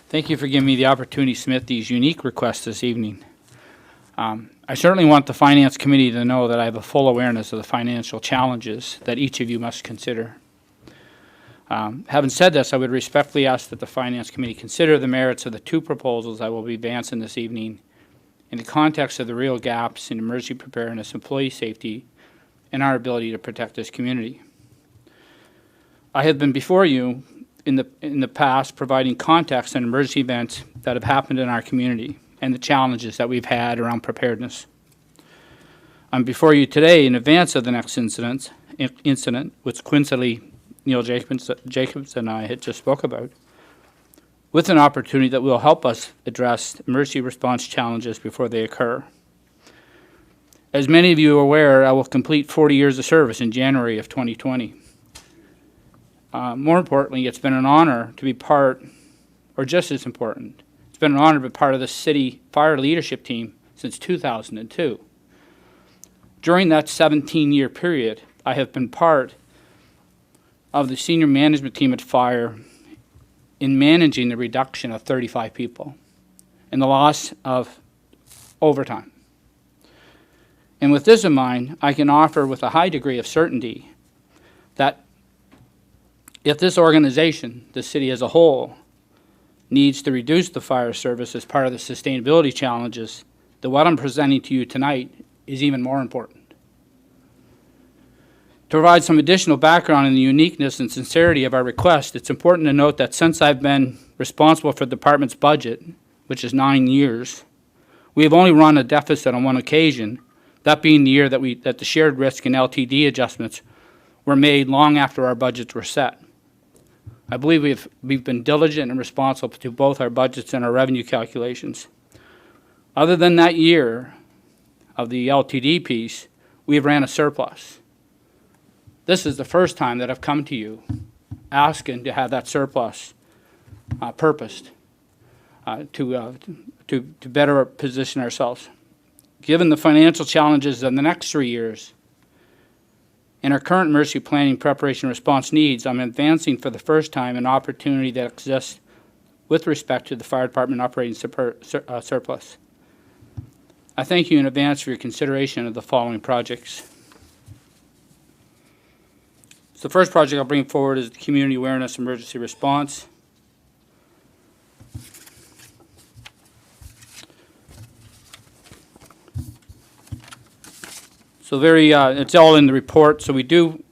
Thank you for giving me the opportunity to submit these unique requests this evening. I certainly want the Finance Committee to know that I have a full awareness of the financial challenges that each of you must consider. Having said this, I would respectfully ask that the Finance Committee consider the merits of the two proposals I will be advancing this evening in the context of the real gaps in emergency preparedness, employee safety, and our ability to protect this community. I have been before you in the past providing context on emergency events that have happened in our community and the challenges that we've had around preparedness. I'm before you today in advance of the next incident, which coincidentally Neil Jacobs and I had just spoke about, with an opportunity that will help us address emergency response challenges before they occur. As many of you are aware, I will complete 40 years of service in January of 2020. More importantly, it's been an honor to be part, or just as important, it's been an honor to be part of the city fire leadership team since 2002. During that 17-year period, I have been part of the senior management team at Fire in managing the reduction of 35 people and the loss of overtime. And with this in mind, I can offer with a high degree of certainty that if this organization, the city as a whole, needs to reduce the fire service as part of the sustainability challenges, that what I'm presenting to you tonight is even more important. To provide some additional background on the uniqueness and sincerity of our request, it's important to note that since I've been responsible for the department's budget, which is 9 years, we have only run a deficit on one occasion, that being the year that the shared risk and LTD adjustments were made long after our budgets were set. I believe we've been diligent and responsible to both our budgets and our revenue calculations. Other than that year of the LTD piece, we have ran a surplus. This is the first time that I've come to you asking to have that surplus purposed to better position ourselves. Given the financial challenges in the next 3 years and our current emergency planning, preparation, and response needs, I'm advancing for the first time an opportunity that exists with respect to the fire department operating surplus. I thank you in advance for your consideration of the following projects. So the first project I'll bring forward is the Community Awareness Emergency Response. So it's all in the report. So we do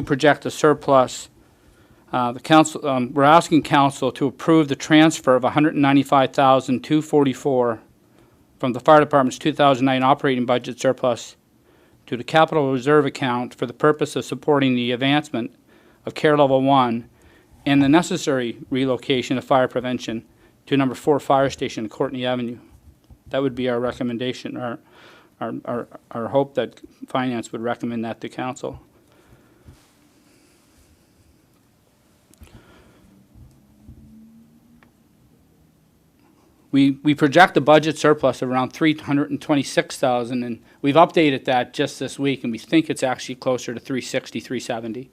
project a surplus. The council, we're asking council to approve the transfer of $195,244 from the fire department's 2009 operating budget surplus to the capital reserve account for the purpose of supporting the advancement of care level 1 and the necessary relocation of fire prevention to number 4 fire station, Courtney Avenue. That would be our recommendation, our hope that finance would recommend that to council. We project a budget surplus of around $326,000, and we've updated that just this week, and we think it's actually closer to $360,000,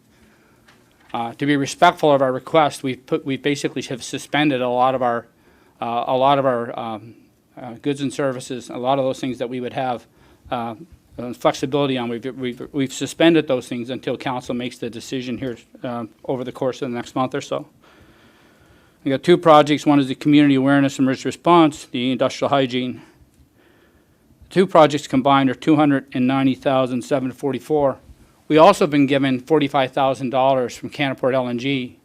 $370,000. To be respectful of our request, we basically have suspended a lot of our goods and services, a lot of those things that we would have flexibility on. We've suspended those things until council makes the decision here over the course of the next month or so. We got 2 projects. One is the Community Awareness Emergency Response, the Industrial Hygiene. The 2 projects combined are $290,744. We also have been given $45,000 from Canaport LNG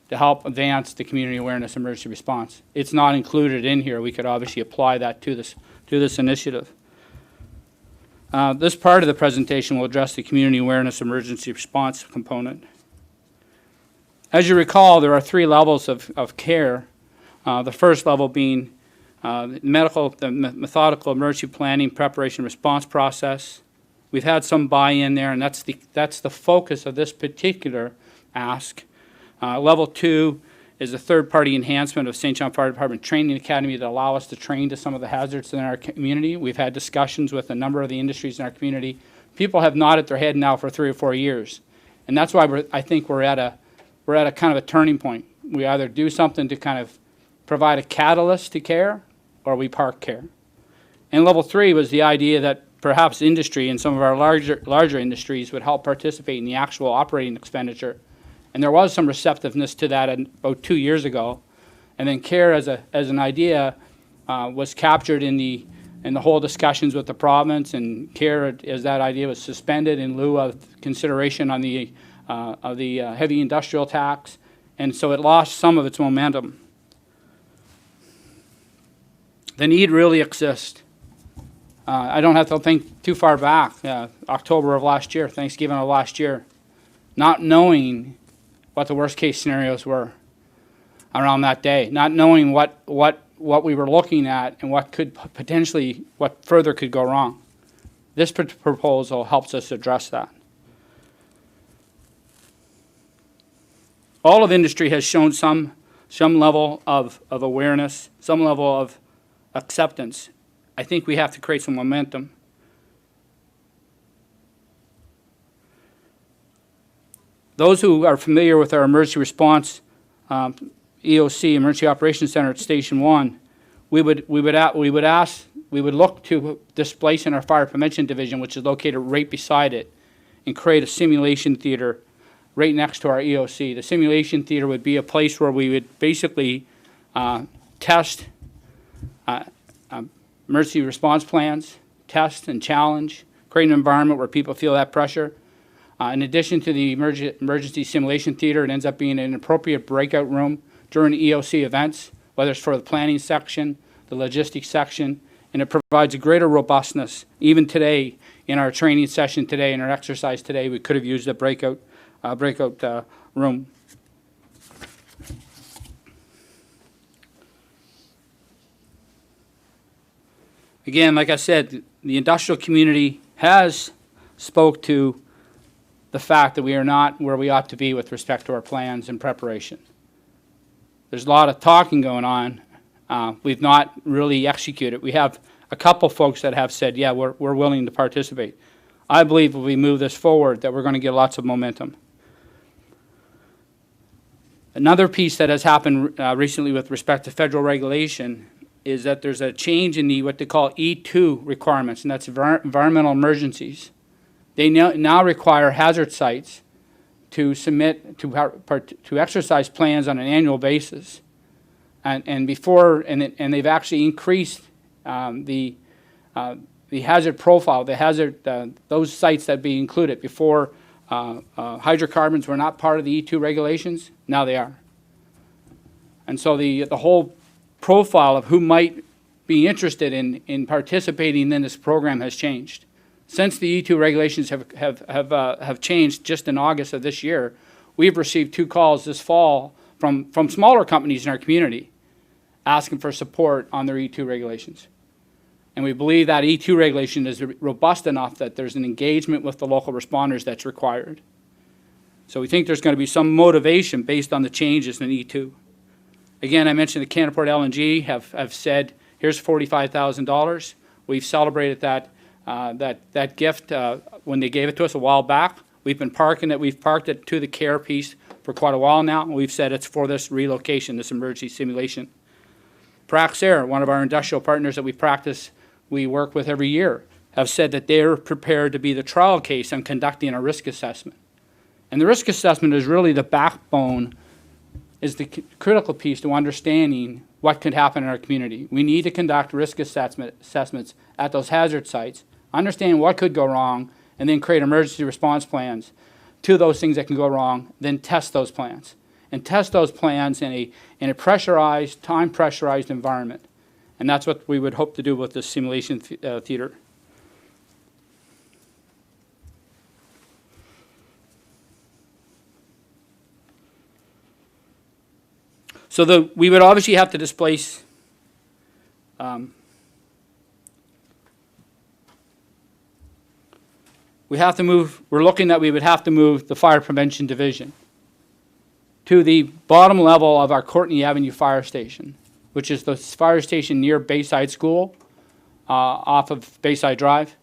to help advance the Community Awareness Emergency Response. It's not included in here. We could obviously apply that to this initiative. This part of the presentation will address the Community Awareness Emergency Response component. As you recall, there are 3 levels of care. The first level being the methodical emergency planning, preparation, response process. We've had some buy-in there, and that's the focus of this particular ask. Level 2 is a third-party enhancement of Saint John Fire Department Training Academy that allow us to train to some of the hazards in our community. We've had discussions with a number of the industries in our community. People have nodded their head now for 3 or 4 years, and that's why I think we're at a kind of a turning point. We either do something to kind of provide a catalyst to care, or we park care. And level 3 was the idea that perhaps industry and some of our larger industries would help participate in the actual operating expenditure And there was some receptiveness to that about 2 years ago. And then CARE as an idea was captured in the whole discussions with the province, and CARE as that idea was suspended in lieu of consideration on the heavy industrial tax, and so it lost some of its momentum. The need really exists. I don't have to think too far back, October of last year, Thanksgiving of last year, not knowing what the worst case scenarios were around that day, not knowing what we were looking at and what further could go wrong. This proposal helps us address that. All of industry has shown some level of awareness, some level of acceptance. I think we have to create some momentum. Those who are familiar with our emergency response EOC, Emergency Operations Center at Station 1, we would look to displace in our Fire Prevention Division, which is located right beside it, and create a simulation theater right next to our EOC. The simulation theater would be a place where we would basically test emergency response plans, test and challenge, create an environment where people feel that pressure. In addition to the emergency simulation theater, it ends up being an appropriate breakout room during EOC events, whether it's for the planning section, the logistics section, and it provides a greater robustness. Even today, in our training session today, in our exercise today, we could have used a breakout room. Again, like I said, the industrial community has spoke to the fact that we are not where we ought to be with respect to our plans and preparation. There's a lot of talking going on. We've not really executed. We have a couple folks that have said, yeah, we're willing to participate. I believe if we move this forward that we're going to get lots of momentum. Another piece that has happened recently with respect to federal regulation is that there's a change in what they call E2 requirements, and that's environmental emergencies. They now require hazard sites to submit to exercise plans on an annual basis, and they've actually increased the hazard profile, those sites that be included. Before, hydrocarbons were not part of the E2 regulations. Now they are, and so the whole profile of who might be interested in participating in this program has changed. Since the E2 regulations have changed just in August of this year, we've received 2 calls this fall from smaller companies in our community asking for support on their E2 regulations. And we believe that E2 regulation is robust enough that there's an engagement with the local responders that's required. So we think there's going to be some motivation based on the changes in E2. Again, I mentioned the Canterport LNG have said, here's $45,000. We've celebrated that gift when they gave it to us a while back. We've been parking it. We've parked it to the CARE piece for quite a while now, and we've said it's for this relocation, this emergency simulation. Praxair, one of our industrial partners that we work with every year, have said that they're prepared to be the trial case on conducting a risk assessment. And the risk assessment is really the backbone, is the critical piece to understanding what could happen in our community. We need to conduct risk assessments at those hazard sites, understand what could go wrong, and then create emergency response plans to those things that can go wrong, then test those plans. And test those plans in a pressurized, time-pressurized environment. And that's what we would hope to do with this simulation theater. So we would obviously have to displace we're looking that we would have to move the Fire Prevention Division to the bottom level of our Courtney Avenue Fire Station, which is the fire station near Bayside School, off of Bayside Drive.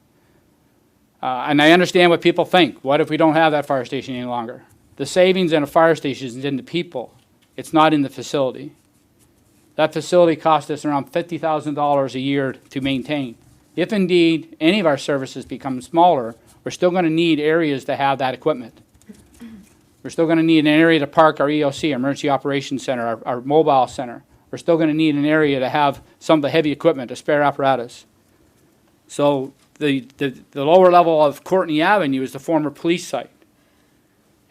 And I understand what people think. What if we don't have that fire station any longer? The savings in a fire station is in the people. It's not in the facility. That facility costs us around $50,000 a year to maintain. If indeed any of our services become smaller, we're still going to need areas to have that equipment. We're still going to need an area to park our EOC, our Emergency Operations Center, our mobile center. We're still going to need an area to have some of the heavy equipment, the spare apparatus. So the lower level of Courtney Avenue is the former police site.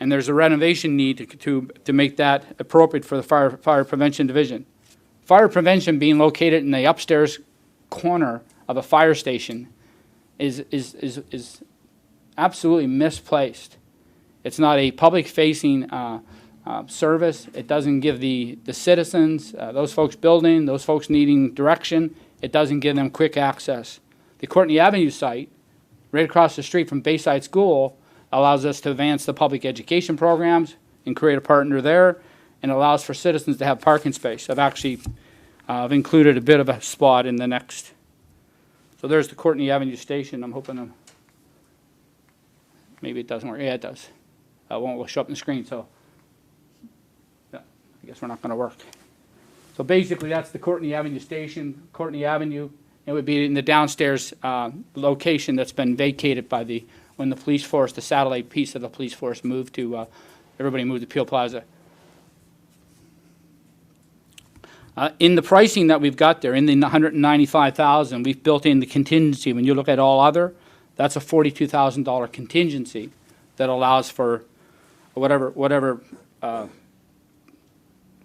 And there's a renovation need to make that appropriate for the fire prevention division. Fire prevention being located in the upstairs corner of a fire station is absolutely misplaced. It's not a public-facing service. It doesn't give the citizens, those folks building, those folks needing direction, it doesn't give them quick access. The Courtney Avenue site, right across the street from Bayside School, allows us to advance the public education programs and create a partner there, and allows for citizens to have parking space. I've included a bit of a spot in the next. So there's the Courtney Avenue station. I'm hoping maybe it doesn't work. Yeah, it does. It won't show up on the screen, so yeah, I guess we're not going to work. So basically, that's the Courtney Avenue station. Courtney Avenue, it would be in the downstairs location that's been vacated by when the police force, the satellite piece of the police force moved to, everybody moved to Peel Plaza. In the pricing that we've got there, in the $195,000, we've built in the contingency. When you look at all other, that's a $42,000 contingency that allows for whatever I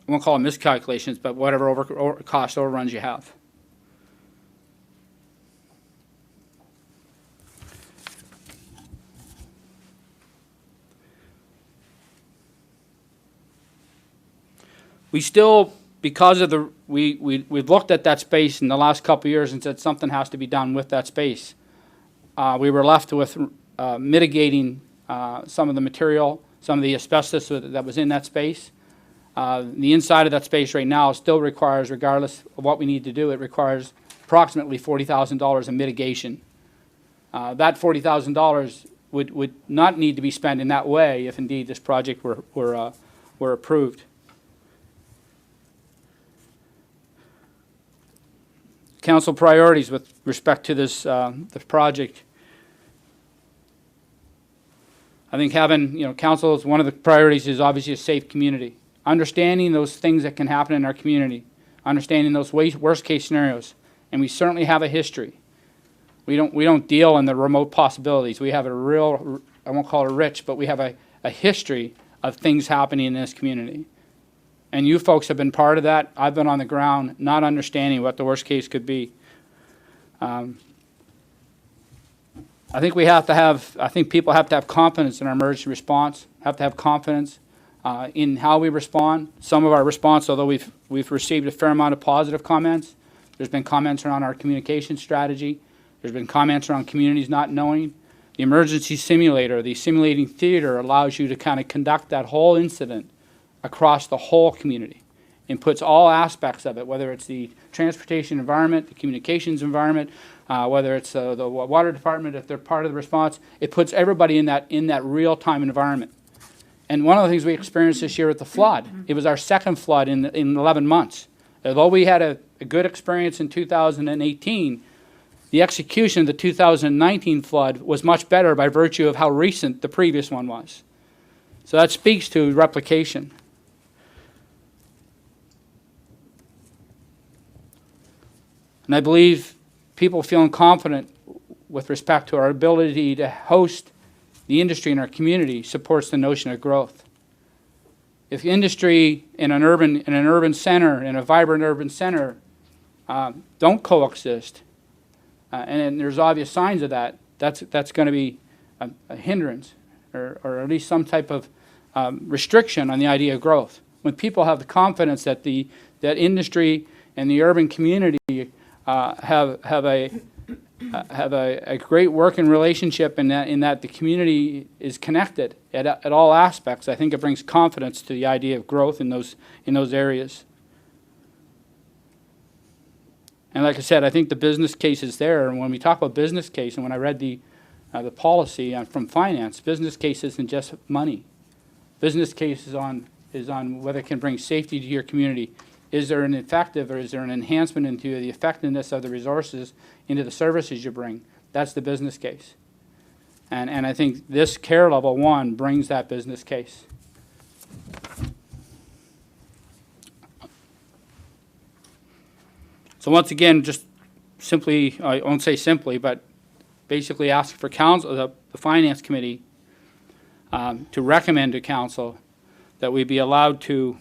won't call them miscalculations, but whatever cost overruns you have. We still, because of we've looked at that space in the last couple of years and said something has to be done with that space. We were left with mitigating some of the material, some of the asbestos that was in that space. The inside of that space right now still requires, regardless of what we need to do, it requires approximately $40,000 in mitigation. That $40,000 would not need to be spent in that way if indeed this project were approved. Council priorities with respect to this the project. I think having, council, one of the priorities is obviously a safe community. Understanding those things that can happen in our community, understanding those worst case scenarios, and we certainly have a history. We don't deal in the remote possibilities. We have a real, I won't call it rich, but we have a history of things happening in this community. And you folks have been part of that. I've been on the ground not understanding what the worst case could be. I think people have to have confidence in our emergency response, have to have confidence in how we respond. Some of our response, although we've received a fair amount of positive comments, there's been comments around our communication strategy. There's been comments around communities not knowing. The emergency simulator, the simulating theater allows you to kind of conduct that whole incident across the whole community and puts all aspects of it, whether it's the transportation environment, the communications environment, whether it's the water department, if they're part of the response, it puts everybody in that real-time environment. And one of the things we experienced this year with the flood, it was our second flood in 11 months. Although we had a good experience in 2018, the execution of the 2019 flood was much better by virtue of how recent the previous one was. So that speaks to replication. And I believe people feeling confident with respect to our ability to host the industry in our community supports the notion of growth. If industry in an urban center, in a vibrant urban center, don't coexist, and there's obvious signs of that, that's going to be a hindrance, or at least some type of restriction on the idea of growth. When people have the confidence that that industry and the urban community have a great working relationship in that the community is connected at all aspects, I think it brings confidence to the idea of growth in those areas. And like I said, I think the business case is there. And when we talk about business case, and when I read the policy from finance, business case isn't just money. Business case is on whether it can bring safety to your community. Is there an effective, or is there an enhancement into the effectiveness of the resources into the services you bring? That's the business case. And I think this care level 1 brings that business case. So once again, just simply, I won't say simply, but basically ask for council, the Finance Committee, to recommend to council that we be allowed to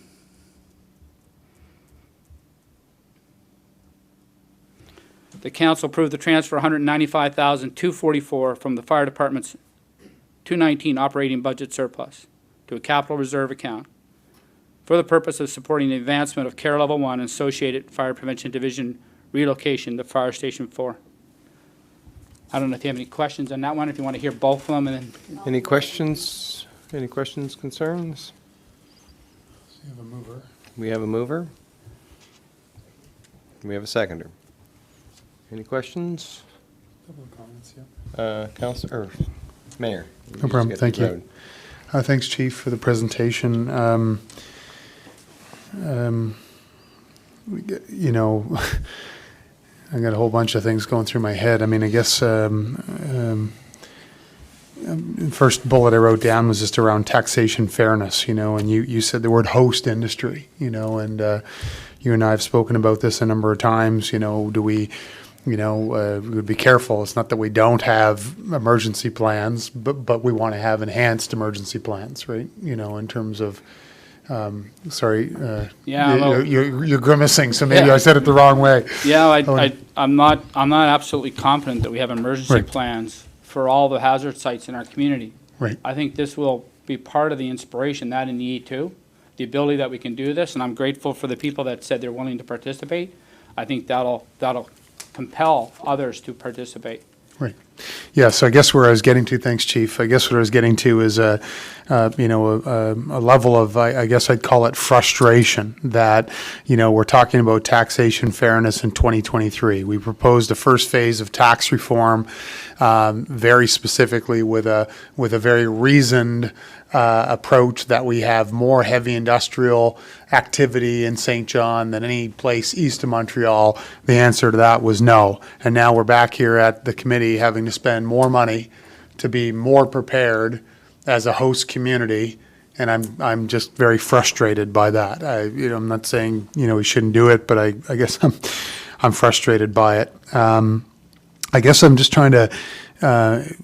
the council approve the transfer $195,244 from the fire department's 219 operating budget surplus to a capital reserve account for the purpose of supporting the advancement of Care Level 1 and associated Fire Prevention Division relocation to Fire Station 4. I don't know if you have any questions on that one, if you want to hear both of them, and then Any questions? Any questions, concerns? You have a mover. We have a mover. We have a seconder. Any questions? Couple of comments, yeah. Councilor, or Mayor? No problem, thank you. Thanks, Chief, for the presentation. You know, I got a whole bunch of things going through my head. I mean, I guess first bullet I wrote down was just around taxation fairness, you know, and you said the word host industry, you know, and you and I have spoken about this a number of times, you know, do we, you know, we would be careful. It's not that we don't have emergency plans, but we want to have enhanced emergency plans, right? You know, in terms of, sorry, Yeah, well- you're grimacing, so maybe Yeah. I said it the wrong way. yeah, I'm not absolutely confident that we have emergency Right. plans for all the hazard sites in our community. Right. I think this will be part of the inspiration, that in the E2, the ability that we can do this, and I'm grateful for the people that said they're willing to participate. I think that'll compel others to participate. Right. Yeah, so I guess where I was getting to, thanks, Chief, I guess what I was getting to is a level of, I guess I'd call it frustration that, you know, we're talking about taxation fairness in 2023. We proposed a first phase of tax reform, very specifically with a very reasoned approach that we have more heavy industrial activity in Saint John than any place east of Montreal. The answer to that was no. And now we're back here at the committee having to spend more money to be more prepared as a host community. And I'm just very frustrated by that. I'm not saying, you know, we shouldn't do it, but I guess I'm frustrated by it. I guess I'm just trying to, and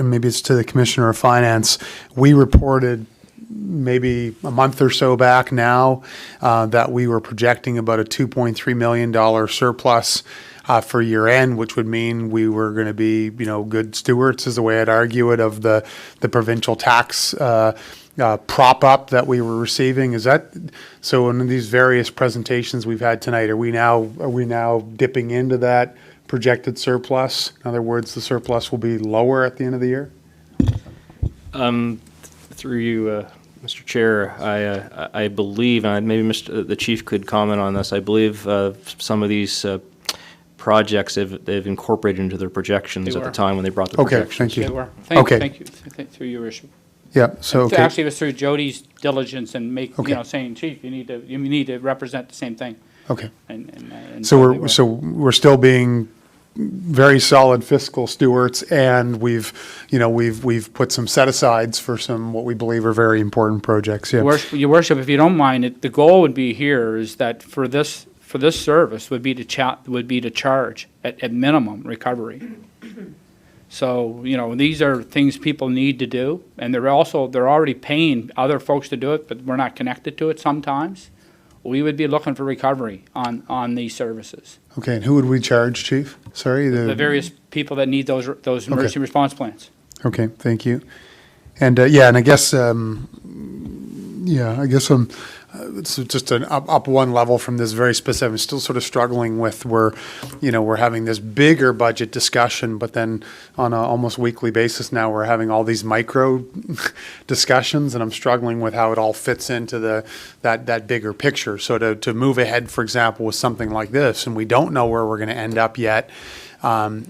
maybe it's to the Commissioner of Finance, we reported maybe a month or so back now that we were projecting about a $2.3 million surplus for year end, which would mean we were going to be, you know, good stewards, is the way I'd argue it, of the provincial tax prop up that we were receiving. Is that so? In these various presentations we've had tonight, are we now dipping into that projected surplus? In other words, the surplus will be lower at the end of the year? Through you, Mr. Chair, I believe, and maybe the Chief could comment on this, I believe some of these projects they've incorporated into their projections at the time when they brought the Okay, projections. thank you. They were. Okay. Thank you. Through your issue. Yeah, so, okay. Actually, it was through Jody's diligence and Okay. saying, Chief, you need to represent the same thing. Okay. And So probably we're still being very solid fiscal stewards, and we've put some set-asides for some what we believe are very important projects. Yeah. Your Worship, if you don't mind, the goal would be here is that for this service would be to charge at minimum recovery. So, you know, these are things people need to do, and they're already paying other folks to do it, but we're not connected to it sometimes. We would be looking for recovery on these services. Okay, and who would we charge, Chief? Sorry? The various people that need those emergency response plans. Okay, thank you. And, and I guess, it's just an up one level from this very specific. I'm still sort of struggling with we're having this bigger budget discussion, but then on a almost weekly basis now we're having all these micro discussions, and I'm struggling with how it all fits into that bigger picture. So to move ahead, for example, with something like this, and we don't know where we're going to end up yet. You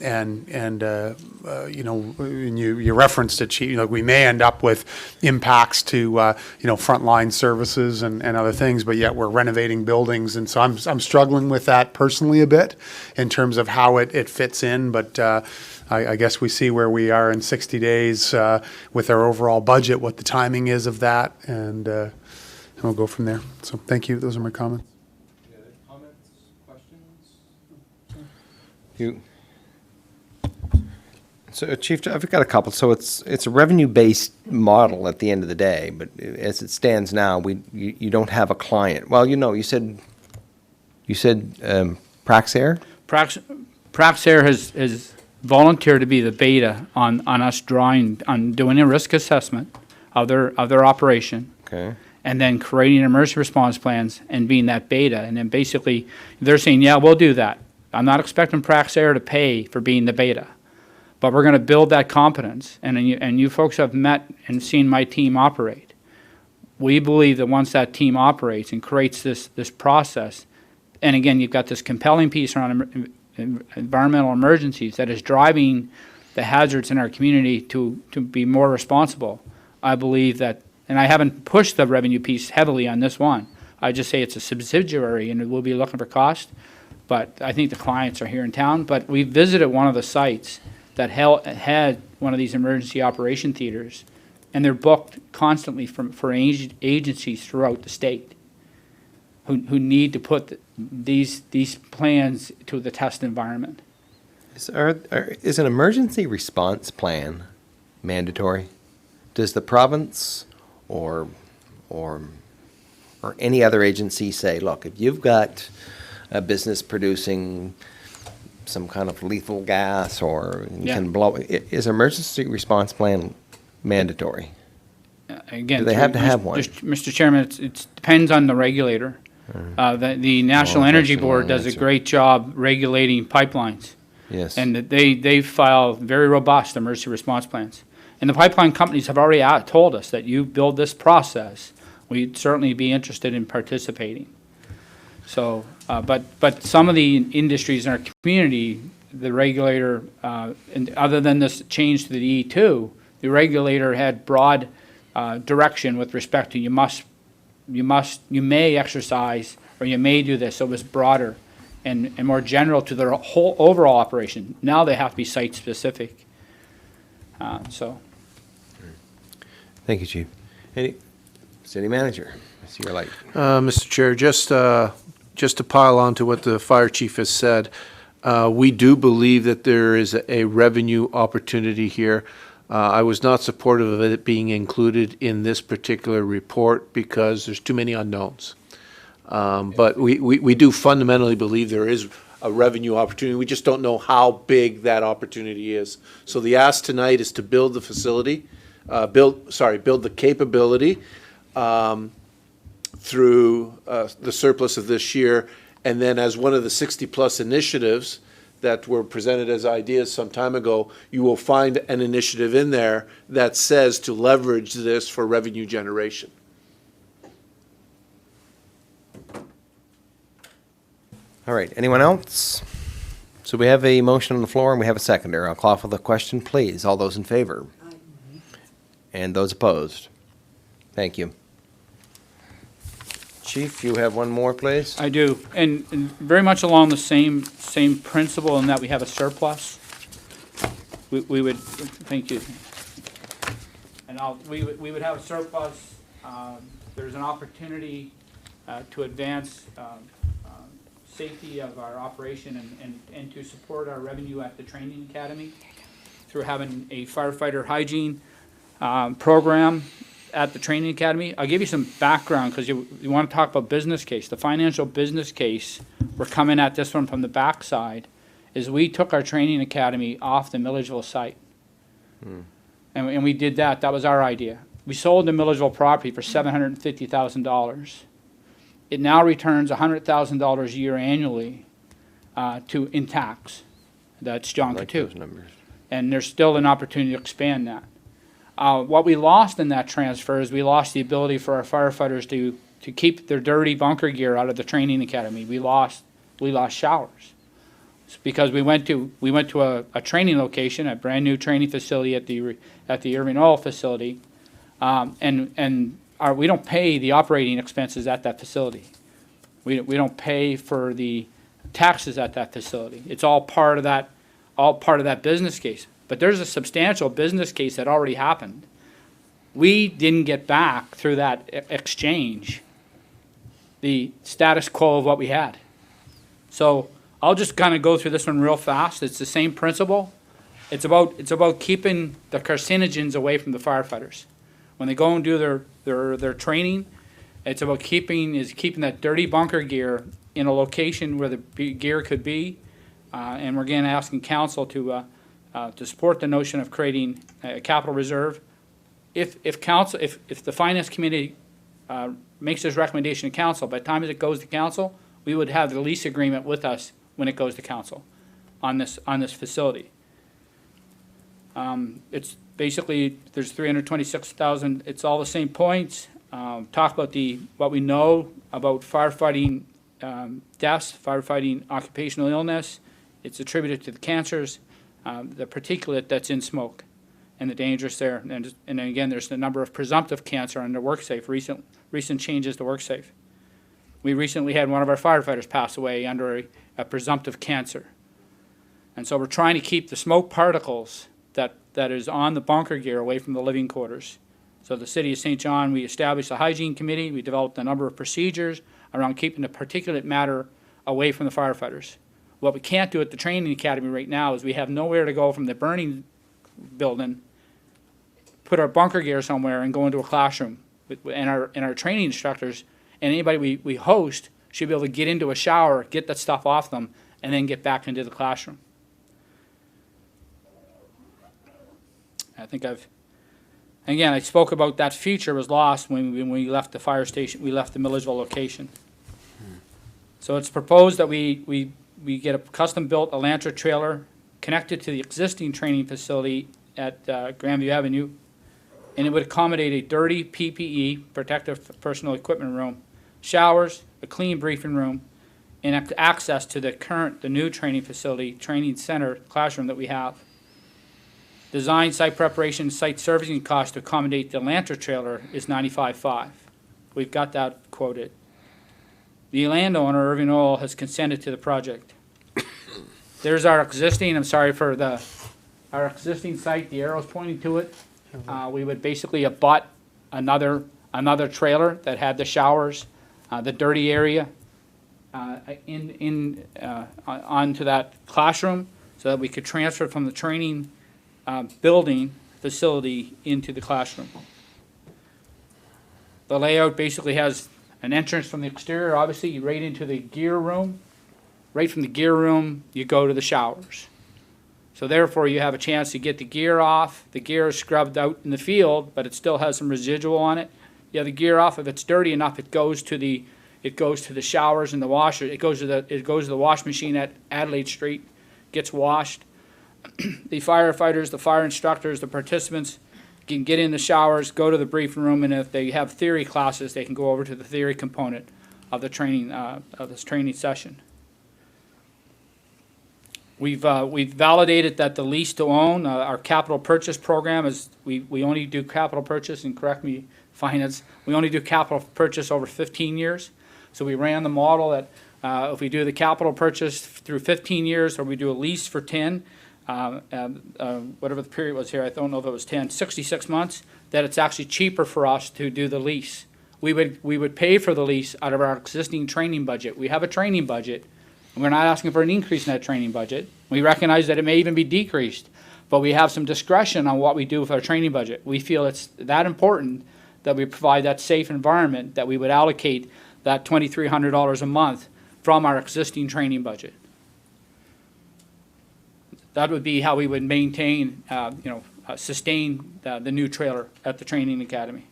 referenced it, Chief, we may end up with impacts to, frontline services and other things, but yet we're renovating buildings. And so I'm struggling with that personally a bit in terms of how it fits in. But I guess we see where we are in 60 days with our overall budget, what the timing is of that, and we'll go from there. So thank you. Those are my comments. You, so Chief, I've got a couple. So it's a revenue-based model at the end of the day, but as it stands now, you don't have a client. Well, you said Praxair? Praxair has volunteered to be the beta on us doing a risk assessment of their operation. Okay. And then creating emergency response plans and being that beta. And then basically, they're saying, yeah, we'll do that. I'm not expecting Praxair to pay for being the beta, but we're going to build that competence. And you folks have met and seen my team operate. We believe that once that team operates and creates this process, and again, you've got this compelling piece around environmental emergencies that is driving the hazards in our community to be more responsible. I believe that, and I haven't pushed the revenue piece heavily on this one. I just say it's a subsidiary and we'll be looking for cost, but I think the clients are here in town. But we visited one of the sites that had one of these emergency operation theaters, and they're booked constantly for agencies throughout the state who need to put these plans to the test environment. Is an emergency response plan mandatory? Does the province or any other agency say, look, if you've got a business producing some kind of lethal gas or can blow, is emergency response plan mandatory? Again, Do they have to have one? Mr. Chairman, it depends on the regulator. The National Well, Energy that's a Board long does a answer. great job regulating pipelines. Yes. And that they file very robust emergency response plans. And the pipeline companies have already told us that you build this process, we'd certainly be interested in participating. So, but some of the industries in our community, the regulator, and other than this change to the E2, the regulator had broad direction with respect to you may exercise or you may do this. So it was broader and more general to their whole overall operation. Now they have to be site specific. Thank you, Chief. Any city manager? I see your light. Mr. Chair, just to pile on to what the fire chief has said, we do believe that there is a revenue opportunity here. I was not supportive of it being included in this particular report because there's too many unknowns. But we do fundamentally believe there is a revenue opportunity. We just don't know how big that opportunity is. So the ask tonight is to build the facility, build the capability through the surplus of this year, and then as one of the 60-plus initiatives that were presented as ideas some time ago, you will find an initiative in there that says to leverage this for revenue generation. All right, anyone else? So we have a motion on the floor and we have a seconder. I'll call for the question, please. All those in favor? And those opposed? Thank you. Chief, you have one more, please? I do, and very much along the same principle in that we have a surplus. We would, thank you. And we would have a surplus. There's an opportunity to advance safety of our operation and to support our revenue at the training academy through having a firefighter hygiene program at the training academy. I'll give you some background because you want to talk about business case. The financial business case, we're coming at this one from the backside, is we took our training academy off the Milledgeville site. And we did that. That was our idea. We sold the Milledgeville property for $750,000. It now returns $100,000 a year annually in tax. That's John Like Coutu. those numbers. And there's still an opportunity to expand that. What we lost in that transfer is we lost the ability for our firefighters to keep their dirty bunker gear out of the training academy. We lost showers. It's because we went to a training location, a brand new training facility at the Irving Oil facility, and we don't pay the operating expenses at that facility. We don't pay for the taxes at that facility. It's all part of that business case. But there's a substantial business case that already happened. We didn't get back through that exchange the status quo of what we had. So I'll just kind of go through this one real fast. It's the same principle. It's about keeping the carcinogens away from the firefighters. When they go and do their training, it's about keeping that dirty bunker gear in a location where the gear could be. And we're again asking council to support the notion of creating a capital reserve. If the finance committee makes this recommendation to council, by the time it goes to council, we would have the lease agreement with us when it goes to council on this facility. It's basically, there's 326,000, it's all the same points. Talk about what we know about firefighting deaths, firefighting occupational illness. It's attributed to the cancers, the particulate that's in smoke, and the dangers there. And then again, there's the number of presumptive cancer under WorkSafe, recent changes to WorkSafe. We recently had one of our firefighters pass away under a presumptive cancer. And so we're trying to keep the smoke particles that is on the bunker gear away from the living quarters. So the City of Saint John, we established a hygiene committee. We developed a number of procedures around keeping the particulate matter away from the firefighters. What we can't do at the training academy right now is we have nowhere to go from the burning building, put our bunker gear somewhere, and go into a classroom. And our training instructors and anybody we host should be able to get into a shower, get that stuff off them, and then get back into the classroom. I think again, I spoke about that feature was lost when we left the fire station, we left the Milledgeville location. So it's proposed that we get a custom-built Elantra trailer connected to the existing training facility at Grandview Avenue, and it would accommodate a dirty PPE, protective personal equipment room, showers, a clean briefing room, and access to the new training facility, training center, classroom that we have. Design, site preparation, site servicing cost to accommodate the Elantra trailer is $95,500. We've got that quoted. The landowner, Irving Oil, has consented to the project. There's our existing, our existing site, the arrow's pointing to it. We would basically abut another trailer that had the showers, the dirty area, onto that classroom, so that we could transfer from the training building facility into the classroom. The layout basically has an entrance from the exterior, obviously, right into the gear room. Right from the gear room, you go to the showers. So therefore, you have a chance to get the gear off. The gear is scrubbed out in the field, but it still has some residual on it. You have the gear off. If it's dirty enough, it goes to the showers and the washer. It goes to the wash machine at Adelaide Street, gets washed. The firefighters, the fire instructors, the participants can get in the showers, go to the briefing room, and if they have theory classes, they can go over to the theory component of the training of this training session. We've validated that the lease to own, our capital purchase program is we only do capital purchase, and correct me, finance, we only do capital purchase over 15 years. So we ran the model that if we do the capital purchase through 15 years, or we do a lease for 10. Whatever the period was here, I don't know if it was 66 months, that it's actually cheaper for us to do the lease. We would pay for the lease out of our existing training budget. We have a training budget, and we're not asking for an increase in that training budget. We recognize that it may even be decreased, but we have some discretion on what we do with our training budget. We feel it's that important that we provide that safe environment that we would allocate that $2,300 a month from our existing training budget. That would be how we would maintain, sustain the new trailer at the training academy.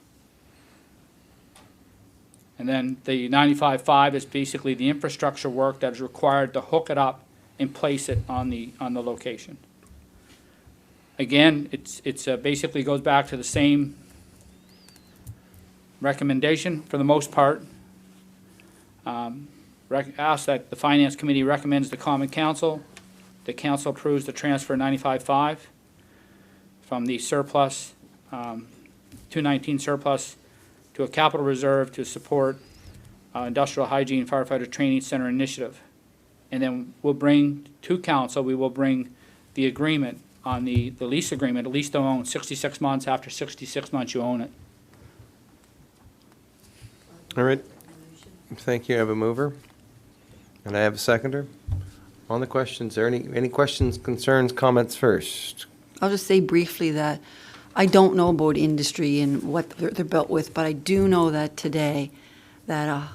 And then the 95.5 is basically the infrastructure work that is required to hook it up and place it on the location. Again, it's basically goes back to the same recommendation for the most part. Ask that the Finance Committee recommends the Common Council. The council approves the transfer 95.5 from the surplus, 219 surplus, to a capital reserve to support industrial hygiene firefighter training center initiative. And then we'll bring to council, we will bring the agreement on the lease agreement, lease to own 66 months. After 66 months, you own it. All right. Thank you. I have a mover. And I have a seconder. On the questions, are any questions, concerns, comments first? I'll just say briefly that I don't know about industry and what they're built with, but I do know that today that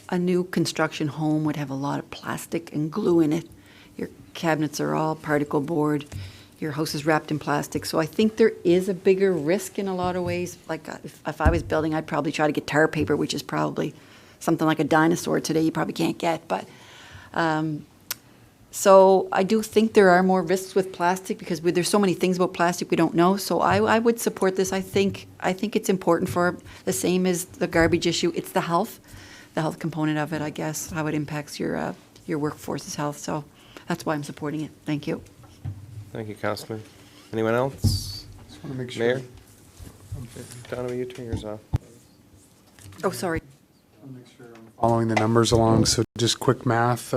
a new construction home would have a lot of plastic and glue in it. Your cabinets are all particle board. Your house is wrapped in plastic. So I think there is a bigger risk in a lot of ways. Like if I was building, I'd probably try to get tar paper, which is probably something like a dinosaur today you probably can't get. But so I do think there are more risks with plastic because there's so many things about plastic we don't know. So I would support this. I think it's important for the same as the garbage issue. It's the health component of it, I guess, how it impacts your workforce's health. So that's why I'm supporting it. Thank you. Thank you, Councillor. Anyone else? Just want to make sure. Mayor? Donovan, you turn yours off. Oh, sorry. Following the numbers along, so just quick math,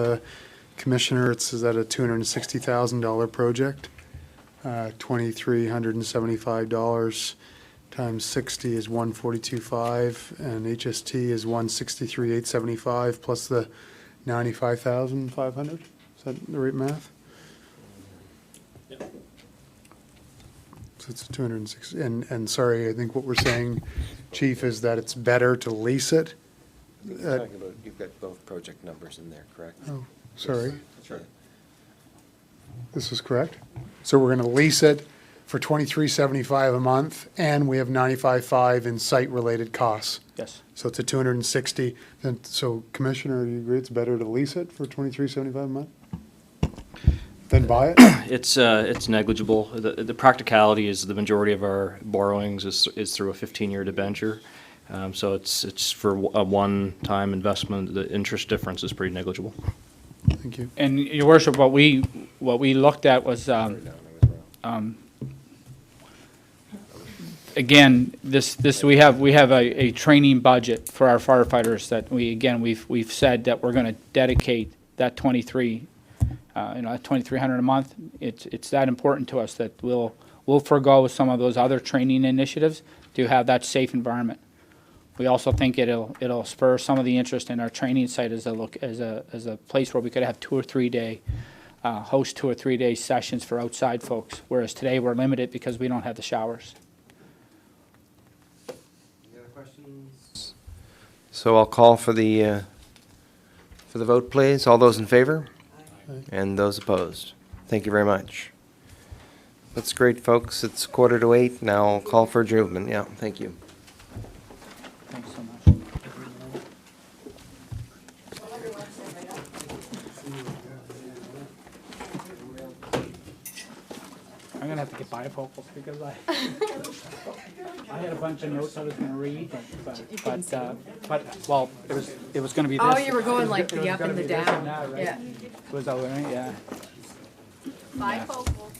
Commissioner, it says that a $260,000 project, $2,375 times 60 is 142.5, and HST is 163,875 plus the 95,500. Is that the right math? So it's 260, and sorry, I think what we're saying, Chief, is that it's better to lease it. You've got both project numbers in there, correct? Oh, sorry. That's right. This is correct? So we're gonna lease it for $23.75 a month, and we have $95.5 in site-related costs. Yes. So it's a 260. Then, so Commissioner, do you agree it's better to lease it for $23.75 a month than buy it? It's negligible. The practicality is the majority of our borrowings is through a 15-year debenture. So it's for a one-time investment. The interest difference is pretty negligible. Thank you. And Your Worship, what we looked at was, again, we have a training budget for our firefighters that we've said that we're going to dedicate that $2,300 a month. It's that important to us that we'll forego some of those other training initiatives to have that safe environment. We also think it'll spur some of the interest in our training site as a place where we could have 2 or 3 day host 2 or 3 day sessions for outside folks, whereas today we're limited because we don't have the showers. Any other questions? So I'll call for the vote, please. All those in favor? Aye. And those opposed? Thank you very much. That's great, folks. It's 7:45. Now I'll call for adjournment. Yeah, thank you. Thanks so much. I'm gonna have to get bifocals because I had a bunch of notes I was gonna read, but well, it was gonna be this. Oh, you were going like the up and the down. Yeah. It was all right, yeah. Bifocal.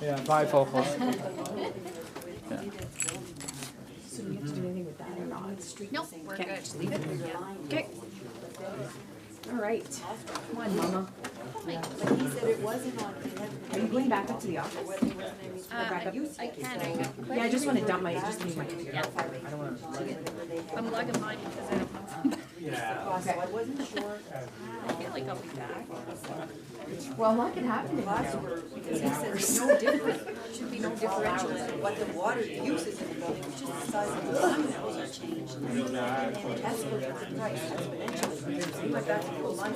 Yeah, bifocals. Yeah. So do you have to do anything with that or not? Nope, we're good. Just leave it. Okay. All right. Come on, Mama. But he said it wasn't on. Are you going back up to the office? I can. Yeah, I just want to dump my, just leave my computer. I'm lugging mine because I don't know. Okay. I wasn't sure. I feel like I'll be back. Well, a lot can happen in Because he says it's no different, should be no differential in what the water use is in the building, it's just the size of the line that will change. And escalates the price exponentially. So he went back to the line.